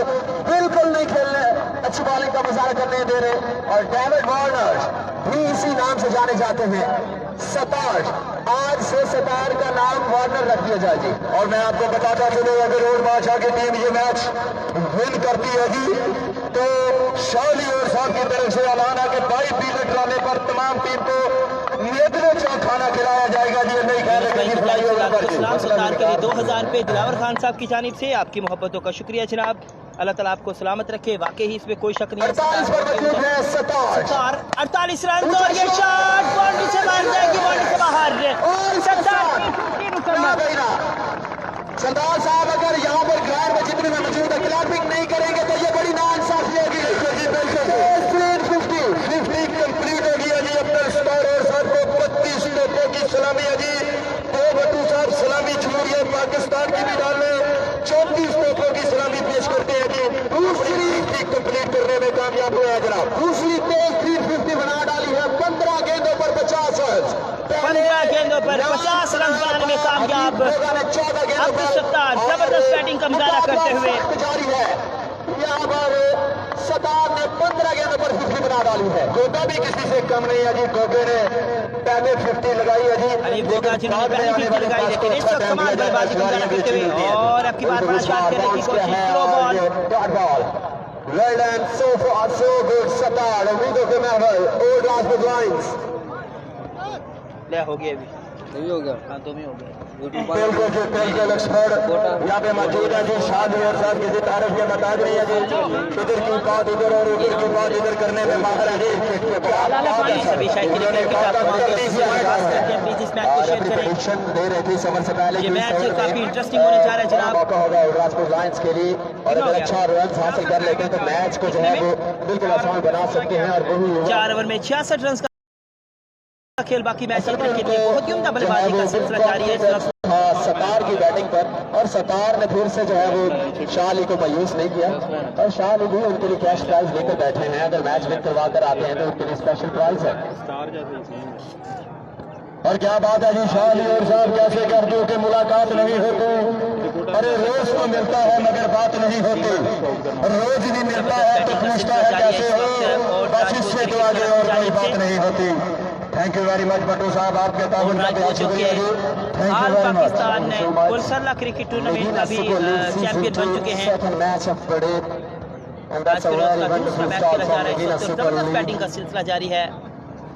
बिल्कुल नहीं खेलने अच्छी बॉलिंग का मुजाहरा करने दे रहे। और डेविड वार्नर भी इसी नाम से जाने जाते हैं, सतार। आज से सतार का नाम वार्नर रख दिया जाए जी। और मैं आपको बताता चलूं, अगर रोड बादशाह की टीम ये मैच विन करती है जी तो शाली और साहब की तरफ से ऐलान है कि 22 पीरियड लाने पर तमाम टीम को नेदले चाह खाना खिलाया जाएगा जी। नहीं सतार के लिए 2000 रुपये दिलावर खान साहब की जानिब से। आपकी मोहब्बतों का शुक्रिया जनाब, अल्लाह ताला आपको सलामत रखे। वाकई ही इसमें कोई शक नहीं है। 48 रन और ये शॉट बाउंड्री से बाहर जाएगी, बाउंड्री से बाहर। सरदार साहब अगर यहाँ पर ग्राउंड में जितने में मौजूद है क्लैपिंग नहीं करेंगे तो ये बड़ी नाइंसाफी होगी। 50 कंप्लीट होगी है जी। अब्दुल सतार और साहब को 32 तोपों की सलामी है जी। तो भट्टू साहब सलामी छोड़िए, पाकिस्तान की भी डाल में 34 तोपों की सलामी पेश करते हैं जी। दूसरी कंप्लीट करने में कामयाब हुए हैं जनाब। दूसरी तेज 350 बना डाली है। 15 गेंदों पर 50 रन, 15 गेंदों पर 50 रन बनाने में कामयाब अब्दुल सत्तार। जबरदस्त बैटिंग का मुजाहरा करते हुए जारी है। यहाँ पर सतार ने 15 गेंदों पर 50 बना डाली है। गोगा भी किसी से कम नहीं है जी। गोगे ने पहले 50 लगाई है जी। अली गोगा जिन्होंने पहले 50 लगाई, लेकिन इस वक्त कमाल बल्लेबाजी का मुजाहरा करते हुए और अब की बार बड़ा शॉट करने की कोशिश। Throw ball. Well done, so far so good Sattar. उम्मीदों के महल ओल्ड राजपूत लाइंस ले हो गया अभी नहीं हो गया। हाँ तुम ही हो गया। तेल एक्सपर्ट यहाँ पे मौजूद है जी। शादी और साहब किसी तारीफ या बता रही है जी। इधर की बात इधर और उधर की बात इधर करने में माहिर है जी। सभी शायद प्लीज इस मैच को शेयर करें। दे रहे थे समर से पहले ये मैच काफी इंटरेस्टिंग होने जा रहा है जनाब। मौका होगा राजपूत लायंस के लिए और अगर अच्छा रन हासिल कर लेते हैं तो मैच को जो है वो बिल्कुल आसान बना सकते हैं। और वही 4 ओवर में 66 रन का खेल बाकी मैच जीतने के लिए बहुत ही उम्दा बल्लेबाजी का सिलसिला जारी है। सतार की बैटिंग पर और सतार ने फिर से जो है वो शाह को मायूस नहीं किया और शाह भी उनके लिए कैश प्राइज लेकर बैठे हैं। अगर मैच विन करवा कर आते हैं तो उनके लिए स्पेशल प्राइज है। और क्या बात है जी, शाह और साहब कैसे कर दो कि मुलाकात नहीं होती। अरे रोज तो मिलता है मगर बात नहीं होती, रोज नहीं मिलता है तो पूछता है कैसे हो, बस इससे तो आगे और कोई बात नहीं होती। Thank you very much Bhattu साहब, आपके ताउन का बहुत शुक्रिया जी। हाल पाकिस्तान ने पुलसरला क्रिकेट टूर्नामेंट का भी चैंपियन बन चुके हैं। आज के रोज का दूसरा मैच खेला जा रहा है। जबरदस्त बैटिंग का सिलसिला जारी है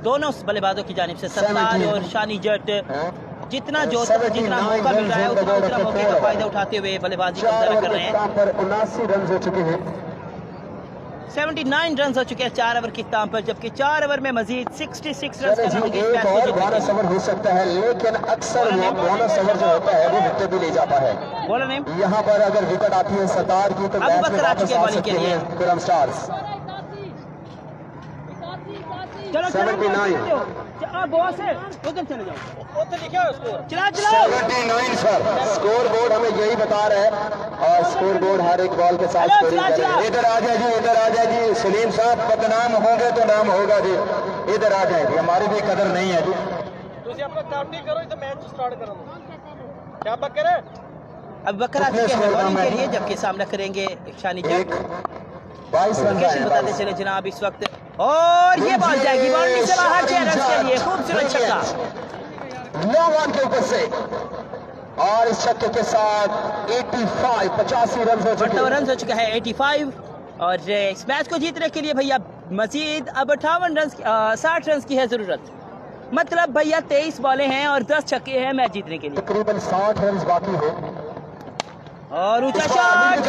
दोनों बल्लेबाजों की जानिब से। सत्तार और शानी जट जितना मौका मिल रहा है उतना मौके का फायदा उठाते हुए बल्लेबाजी का मुजाहरा कर रहे हैं। 79 रन हो चुके हैं, 79 रन हो चुके हैं 4 ओवर की इख्तिताम पर, जबकि 4 ओवर में मजीद 66 रन एक और बोनस ओवर हो सकता है। लेकिन अक्सर वो बोनस ओवर जो होता है वो विकेट भी ले जाता है। बोला नहीं यहाँ पर अगर विकेट आती है सतार की तो मैच में वापस आ सकते हैं Khurram stars. 79 79 sir score board हमें यही बता रहा है और स्कोर बोर्ड हर एक बॉल के साथ इधर आ जाए जी, इधर आ जाए जी। सलीम साहब बदनाम होंगे तो नाम होगा जी, इधर आ जाए जी, हमारी भी कदर नहीं है जी। अब बकर आ चुके हैं बॉलिंग के लिए, जबकि सामना करेंगे शानी जट। 22 रन बताते चले जनाब इस वक्त, और ये बॉल जाएगी बाउंड्री से बाहर 6 रन के लिए। खूबसूरत छक्का नो वन के ऊपर से और इस छक्के के साथ 85 रन हो चुके हैं। रन हो चुका है 85 और इस मैच को जीतने के लिए भैया मजीद अब 58 रन 60 रन की है जरूरत। मतलब भैया 23 बॉलें हैं और 10 छक्के हैं मैच जीतने के लिए। तकरीबन 60 रन बाकी है और ऊंचा शॉट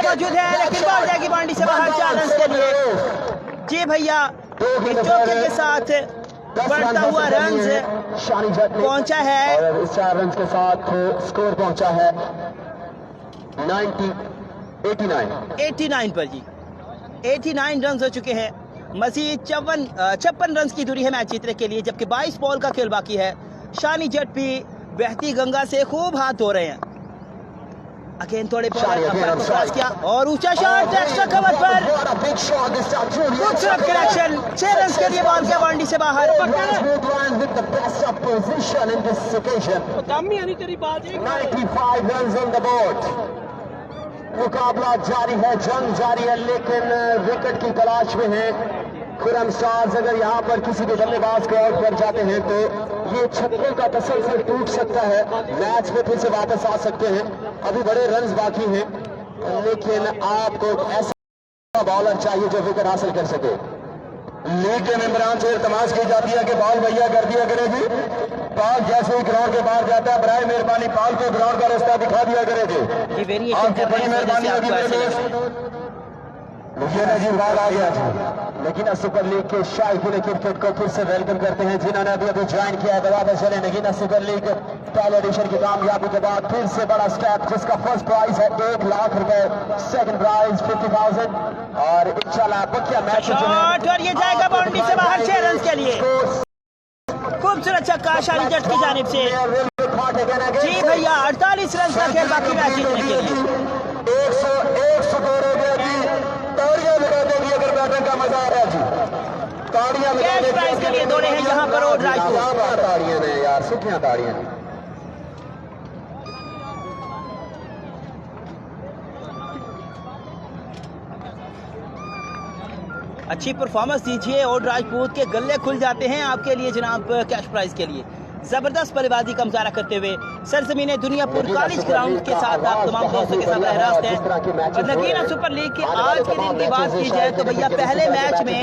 मौजूद है लेकिन बॉल जाएगी बाउंड्री से बाहर 4 रन के लिए। जी भैया चौके के साथ बढ़ता हुआ रन पहुंचा है और इस 4 रन के साथ स्कोर पहुंचा है 89 पर जी। 89 रन हो चुके हैं मजीद 56 रन की दूरी है मैच जीतने के लिए, जबकि 22 बॉल का खेल बाकी है। शानी जट भी बहती गंगा से खूब हाथ धो रहे हैं। अगेन थोड़े प्रयास किया और ऊंचा शॉट एक्स्ट्रा कवर पर खूबसूरत कनेक्शन। 6 रन के लिए बॉल के बाउंड्री से बाहर। मुकाबला जारी है, जंग जारी है, लेकिन विकेट की तलाश में है खुरम स्टार्स। अगर यहाँ पर किसी भी बल्लेबाज को आउट कर जाते हैं तो ये छक्कों का तसलसल टूट सकता है, मैच में फिर से वापस आ सकते हैं। अभी बड़े रन्स बाकी हैं, लेकिन आपको ऐसा बॉलर चाहिए जो विकेट हासिल कर सके। लीग के मेंबरान से तमाश की जाती है कि बॉल भैया कर दिया करेगी। बॉल जैसे ही ग्राउंड के बाहर जाता है, बराए मेहरबानी बॉल को ग्राउंड का रास्ता दिखा दिया करेगी। आपकी बड़ी मेहरबानी होगी। मुझे नजीब बॉल आ गया जी, लेकिन सुपर लीग के शायकीन क्रिकेट को फिर से वेलकम करते हैं जिन्होंने अभी ज्वाइन किया है। बराबर चले नगीना सुपर लीग पहले एडिशन की कामयाबी के बाद फिर से बड़ा स्टेप, जिसका फर्स्ट प्राइज है 1 लाख रुपए, सेकंड प्राइज 50,000 और इंशाल्लाह बकिया मैच और ये जाएगा बाउंड्री से बाहर 6 रन के लिए। खूबसूरत छक्का शानी जट की जानिब से। जी भैया 48 रन का खेल बाकी मैच जीतने के लिए। 100 स्कोर हो गया जी। ताड़ियां लगा देंगी अगर बैटिंग का मजा आ रहा है जी। ताड़ियां कैश प्राइज के लिए दौड़े हैं यहाँ पर और राजपूत। ताड़ियां ने यार, सुखियां ताड़ियां। अच्छी परफॉर्मेंस दीजिए और राजपूत के गले खुल जाते हैं आपके लिए जनाब कैश प्राइज के लिए। जबरदस्त बल्लेबाजी का मुजाहरा करते हुए सरजमीन दुनियापुर कॉलेज ग्राउंड के साथ आप तमाम दोस्तों के साथ रास्त हैं। और नगीना सुपर लीग के आज के दिन की बात की जाए तो भैया पहले मैच में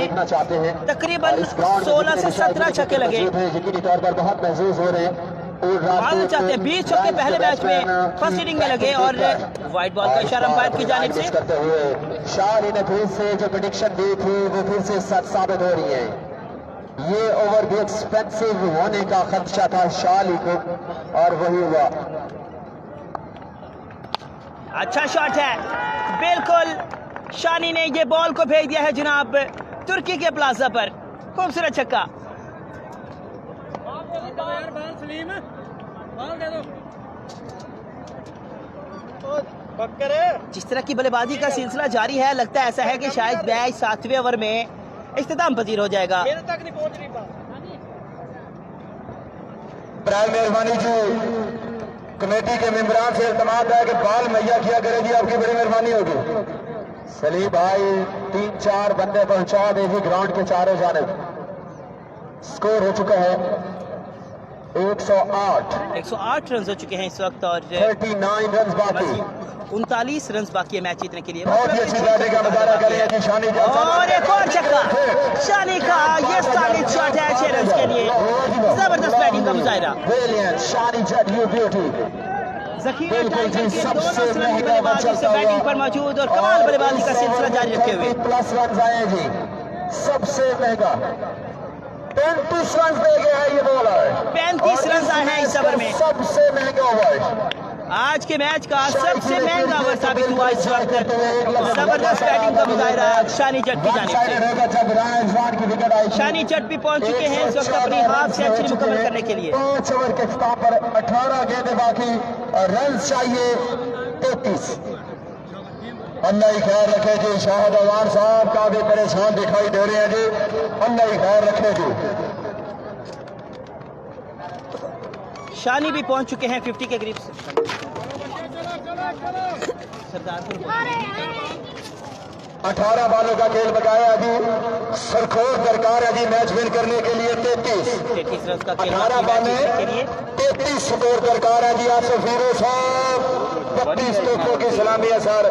तकरीबन 16 से 17 छक्के लगे। बहुत महसूस हो रहे हैं मानना चाहते हैं 20 छक्के पहले मैच में फर्स्ट इनिंग में लगे और व्हाइट बॉल का इशारा अंपायर की जानिब से करते हुए शाही ने फिर से जो प्रेडिक्शन दी थी वो फिर से सच साबित हो रही है। ये ओवर भी एक्सपेंसिव होने का खदशा था शाली को और वही हुआ। अच्छा शॉट है, बिल्कुल शानी ने ये बॉल को भेज दिया है जनाब तुर्की के प्लाजा पर। खूबसूरत छक्का। जिस तरह की बल्लेबाजी का सिलसिला जारी है, लगता है ऐसा है कि शायद मैच 7वें ओवर में इख्तिताम पजीर हो जाएगा। मेरे तक नहीं पहुंच रही बात। बराए मेहरबानी जी कमेटी के मेंबरान से इल्तमास है कि बाल मैया किया करेगी, आपकी बड़ी मेहरबानी होगी। सलीम भाई 3-4 बंदे पहुंचा देगी ग्राउंड के चारों जानिब। स्कोर हो चुका है 108 रन हो चुके हैं इस वक्त और 39 रन बाकी। 39 रन बाकी है मैच जीतने के लिए। बहुत ही अच्छी बैटिंग का मुजाहरा कर रहे हैं जी शानी जी। और एक और छक्का शानी का, ये सालिद शॉट है 6 रन के लिए। जबरदस्त बैटिंग का मुजाहरा। शानी जट यू ब्यूटी। जखीरे टाइगर के दोनों तरह की बल्लेबाजी से बैटिंग पर मौजूद और कमाल बल्लेबाजी का सिलसिला जारी रखे हुए। प्लस रन आए जी, सबसे महंगा 35 रन दे गया है ये बॉलर। 35 रन आए हैं इस ओवर में। सबसे महंगा ओवर आज के मैच का सबसे महंगा ओवर साबित हुआ इस वक्त। जबरदस्त बैटिंग का मुजाहरा शानी जट की जानिब से। शानी जट भी पहुंच चुके हैं इस वक्त अपनी हाफ सेंचुरी मुकम्मल करने के लिए। 5 ओवर के इख्तिताम पर 18 गेंदें बाकी और रन चाहिए 33। अल्लाह ही खैर रखे जी। शाहद अवान साहब काफी परेशान दिखाई दे रहे हैं जी, अल्लाह ही खैर रखे जी। शानी भी पहुंच चुके हैं 50 के करीब। सरदारपुर 18 बालों का खेल बकाया अभी। सरखोर दरकार है जी मैच विन करने के लिए 33 रन का खेल 18 बालें 33 स्कोर दरकार है जी। आसिफ हीरो साहब 32 तोपों की सलामी है सर।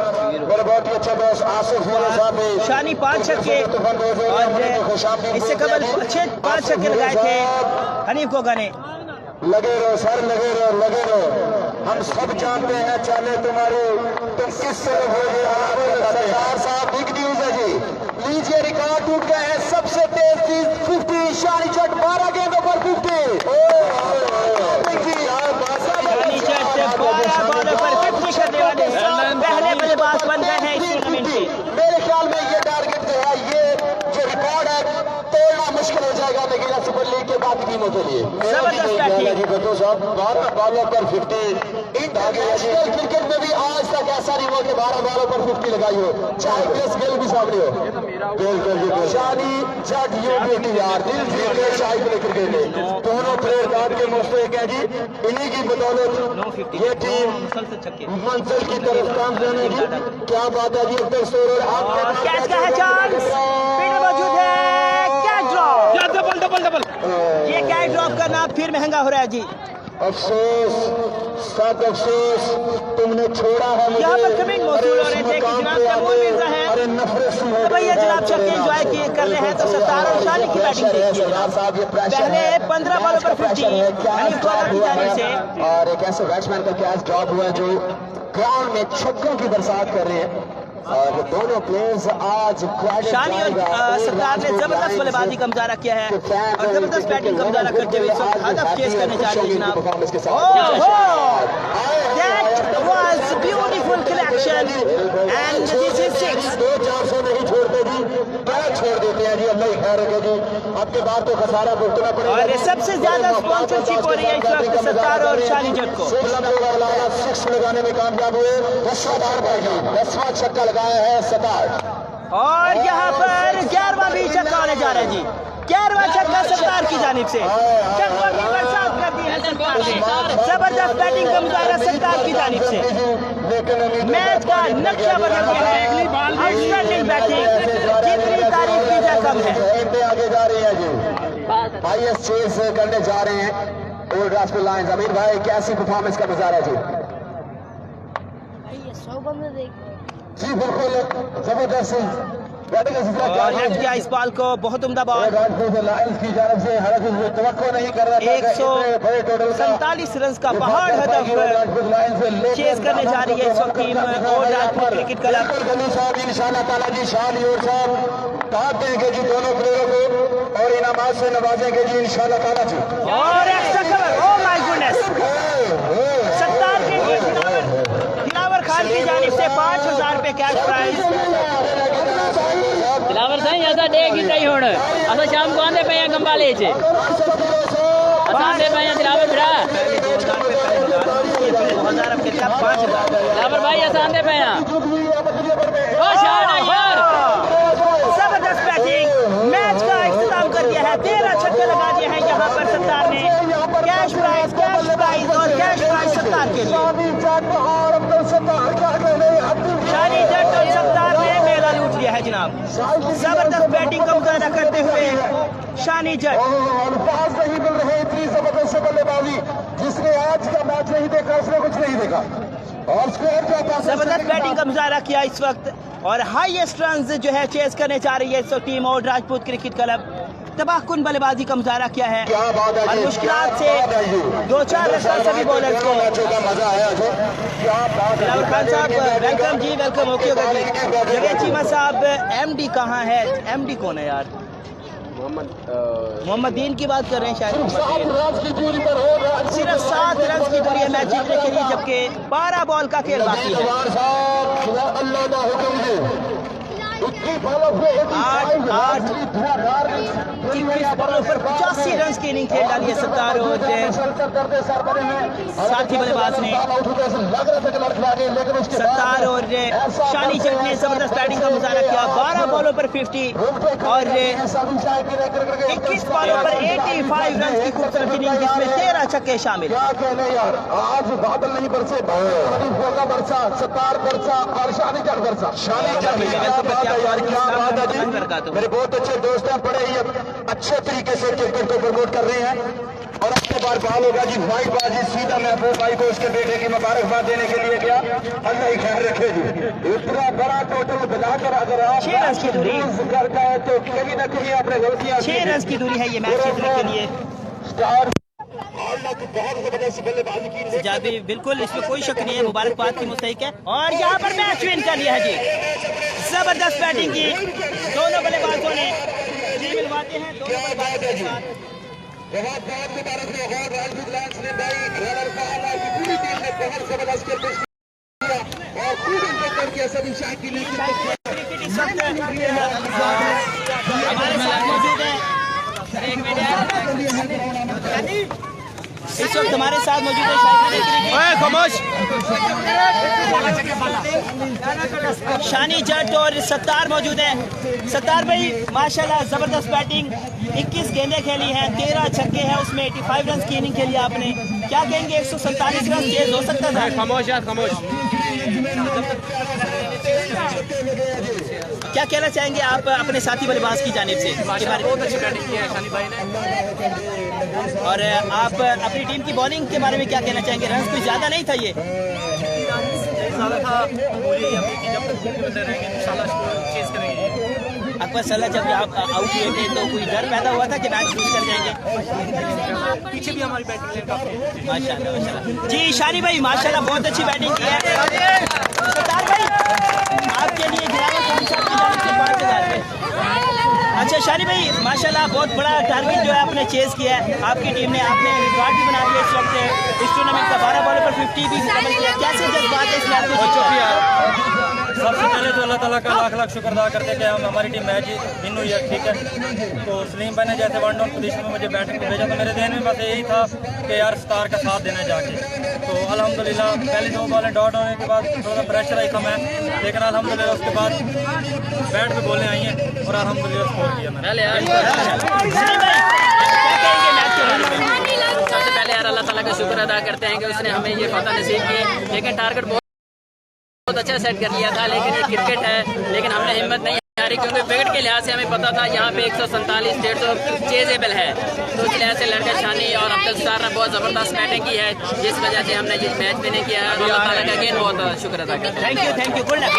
मेरे बहुत ही अच्छा बॉस आसिफ हीरो साहब। शानी 5 छक्के और इससे कबल 5 छक्के लगाए थे हनीफ गोगा ने। लगे रहो सर, लगे रहो, लगे रहो। हम सब जानते हैं चाले तुम्हारे तुम किस तरफ हो गए। सरदार साहब बिग न्यूज है जी, लीजिए रिकॉर्ड टूट गए हैं। सबसे तेज चीज 50 शानी जट 12 गेंदों पर 50। शानी जट 12 बॉलों पर 50 करने वाले पहले बल्लेबाज बन गए हैं इस टूर्नामेंट के। मेरे ख्याल में ये टारगेट जो है, ये जो रिकॉर्ड 12 बॉलों पर 50 इंटरनेशनल क्रिकेट में भी आज तक ऐसा नहीं हुआ कि 12 बॉलों पर 50 लगाई हो, चाहे क्रिस गेल भी सामने हो। बिल्कुल शानी जट यू बेटी यार दिल जीत गए शाही क्रिकेट ने, दोनों प्लेयर काट के मुस्तैद है जी। इन्हीं की बदौलत ये टीम मंजिल की तरफ काम करेगी। क्या बात है जी, एकदम सोर कैच का है चांस, फील्डर मौजूद है, कैच ड्रॉप, या डबल डबल। ये कैच ड्रॉप करना फिर महंगा हो रहा है जी। अफसोस, सख्त अफसोस तुमने छोड़ा है मुझे। यहाँ पर कमेंट मौजूद हो रहे थे कि जनाब तैमूर मिर्जा है, अरे नफरत सी है भैया जनाब छक्के एंजॉय किए कर रहे हैं तो 17 और शानी की बैटिंग देखिए जनाब। पहले 15 बॉलों पर 50 यानी बॉलर की जानिब से, और एक ऐसे बैट्समैन का कैच ड्रॉप हुआ है जो ग्राउंड में छक्कों की बरसात कर रहे हैं। और दोनों प्लेयर्स आज शानी और सरदार ने जबरदस्त बल्लेबाजी का मुजाहरा किया है और जबरदस्त बैटिंग का मुजाहरा करते हुए इस वक्त हदफ चेस करने जा रहे हैं जनाब। That was beautiful collection and this is 6। 2-400 नहीं छोड़ते जी, क्या छोड़ देते हैं जी, अल्लाह ही खैर रखे जी। आपके बाद तो खसारा भुगतना पड़ेगा। और सबसे ज्यादा स्पॉन्सरशिप हो रही है इस वक्त सत्तार और शानी जट को। 6 लगाने में कामयाब हुए, 10वां छक्का लगाया है सत्तार। और यहाँ पर 11वां भी छक्का होने जा रहा है जी। 11वां छक्का सत्तार की जानिब से, छक्कों की बरसात कर दी है सत्तार ने। जबरदस्त बैटिंग का मुजाहरा सत्तार की जानिब से, मैच का नक्शा बदल गया है। आउटस्टैंडिंग बैटिंग, जितनी तारीफ की जाए कम है। आगे जा रही है जी, हाईएस्ट चेस करने जा रहे हैं ओल्ड राजपुर लायंस। अमीर भाई कैसी परफॉर्मेंस का नजारा जी? जी बिल्कुल जबरदस्त और लेफ्ट किया इस बॉल को, बहुत उम्दा बॉल। की जानब से हालांकि तवक्को नहीं कर रहा था 147 रन का पहाड़ हदफ चेस करने जा रही है इस वक्त टीम और राजपुर क्रिकेट क्लब। इंशाअल्लाह ताला जी शान और साहब दाद देंगे जी दोनों प्लेयरों को और इनामात से नवाजेंगे जी इंशाअल्लाह ताला जी। और extra cover, oh my goodness, Sattar के लिए दिलावर खान की जानिब से 5000 रुपए कैश प्राइज। दिलावर साईं असां ॾे की टई हुण असां शाम को आंदे पिया गंबाले च असां आंदे पिया दिलावर भरा 2000 के साथ 5000। दिलावर भाई असां आंदे पिया ओ शान यार, जबरदस्त बैटिंग, मैच का इख्तिताम कर दिया है। 13 छक्के लगा दिए हैं यहाँ पर सत्तार ने। कैश प्राइज और कैश प्राइज सत्तार के लिए। शानी जट और सत्तार ने मेला लूट लिया है जनाब। जबरदस्त बैटिंग का मुजाहरा करते हुए शानी जट। अल्फाज नहीं मिल रहे, इतनी जबरदस्त बल्लेबाजी, जिसने आज का मैच नहीं देखा उसने कुछ नहीं देखा। और जबरदस्त बैटिंग का मुजाहरा किया इस वक्त और हाईएस्ट रन जो है चेस करने जा रही है इस वक्त टीम और राजपूत क्रिकेट क्लब। तबाहकुन बल्लेबाजी का मुजाहरा किया है और मुश्किलात से 2-4 रस्ता सभी बॉलर्स को। दिलावर खान साहब वेलकम जी, वेलकम। ओके होगा जी। जवेद चीमा साहब एमडी कहाँ है? एमडी कौन है यार? मोहम्मद दीन की बात कर रहे हैं शायद। सिर्फ 7 रन की दूरी है मैच जीतने के लिए, जबकि 12 बॉल का खेल बाकी है। 21 बॉलों पर 85 रन की इनिंग खेल डाली है सत्तार और साथी बल्लेबाज ने। सत्तार और शानी जट ने जबरदस्त बैटिंग का मुजाहरा किया। 12 बॉलों पर 50 और 21 बॉलों पर 85 रन की खूबसूरत इनिंग, जिसमें 13 छक्के शामिल। आज बादल नहीं बरसे, बरसा सत्तार बरसा और शानी जट बरसा। मेरे बहुत अच्छे दोस्त हैं, बड़े ही अच्छे तरीके से क्रिकेट को प्रमोट कर रहे हैं। और अपने बार बॉल होगा जी, वाइट बाजी सीधा महबूब भाई को उसके बेटे की मुबारकबाद देने के लिए गया। अल्लाह ही खैर रखे जी। इतना बड़ा टोटल मिलाकर अगर आप 6 रन की दूरी करता है तो कहीं ना कहीं आपने गलतियां 6 रन की दूरी है ये मैच जीतने के लिए। स्टार बहुत जबरदस्त बल्लेबाजी की सजाद भी बिल्कुल, इसमें कोई शक नहीं है, मुबारकबाद की मुस्तहिक है। और यहाँ पर मैच विन कर लिया है जी। जबरदस्त बैटिंग की दोनों बल्लेबाजों ने जी मिलवाते हैं दोनों बल्लेबाजों के साथ। बहुत मुबारक हो राजपूत लायंस ने भाई रनर का की पूरी टीम ने बहुत जबरदस्त क्रिकेट किया और पूरी क्रिकेट के सभी शायकीन ने क्रिकेट इस वक्त हमारे साथ मौजूद है। एक मिनट, इस वक्त हमारे साथ मौजूद है शानी जट और सत्तार मौजूद हैं। सत्तार भाई माशाल्लाह ज़बरदस्त बैटिंग, 21 गेंदें खेली हैं, 13 छक्के हैं, उसमें 85 रन की इनिंग खेली आपने। क्या कहेंगे, 147 रन चेज हो सकता था? क्या कहना चाहेंगे आप अपने साथी बल्लेबाज की जानिब से? बहुत अच्छी बैटिंग की है शानी भाई ने। और आप अपनी टीम की बॉलिंग के बारे में क्या कहना चाहेंगे? रन कोई ज़्यादा नहीं था ये? ज़्यादा था, अकबर सल्ला जब आप आउट हुए थे तो कोई डर पैदा हुआ था कि मैच लूज कर जाएंगे? पीछे भी हमारी बैटिंग काफी माशाल्लाह माशाल्लाह। जी शानी भाई माशाल्लाह बहुत अच्छी बैटिंग की है। सत्तार भाई आपके लिए गिरावट खान साहब की जानिब से 5,000 रुपये। अच्छा शानी भाई माशाल्लाह बहुत बड़ा टारगेट जो है आपने चेज किया है, आपकी टीम ने, आपने रिकॉर्ड भी बना दिया इस वक्त इस टूर्नामेंट का। 12 बॉलों पर 50 भी मुकम्मल किया। कैसे जज्बात है इसमें आपको? सबसे पहले तो अल्लाह ताला का लाख लाख शुक्र अदा करते हैं कि हम हमारी टीम मैच विन हुई है, ठीक है। तो सलीम भाई ने जैसे 1 डाउन पोजीशन में मुझे बैटिंग को भेजा तो मेरे ध्यान में बस यही था कि यार स्टार का साथ देना जाके। तो अल्हम्दुलिल्लाह पहली 2 बॉलें डॉट होने के बाद थोड़ा प्रेशर आई था मैं, लेकिन अल्हम्दुलिल्लाह उसके बाद बैट पे बॉलें आई हैं और अल्हम्दुलिल्लाह स्कोर किया मैंने। सबसे पहले यार अल्लाह ताला का शुक्र अदा करते हैं कि उसने हमें ये फतह नसीब की। लेकिन टारगेट बहुत अच्छा सेट कर लिया था, लेकिन ये क्रिकेट है, लेकिन हमने हिम्मत नहीं हारी क्योंकि विकेट के लिहाज से हमें पता था यहाँ पे 147 150 चेजेबल है। तो इस लिहाज से लड़का शानी और अब्दुल सत्तार ने बहुत ज़बरदस्त बैटिंग की है, जिस वजह से हमने जिस मैच में नहीं किया है। अल्लाह ताला का अगेन बहुत शुक्र अदा करते हैं। Thank you good luck.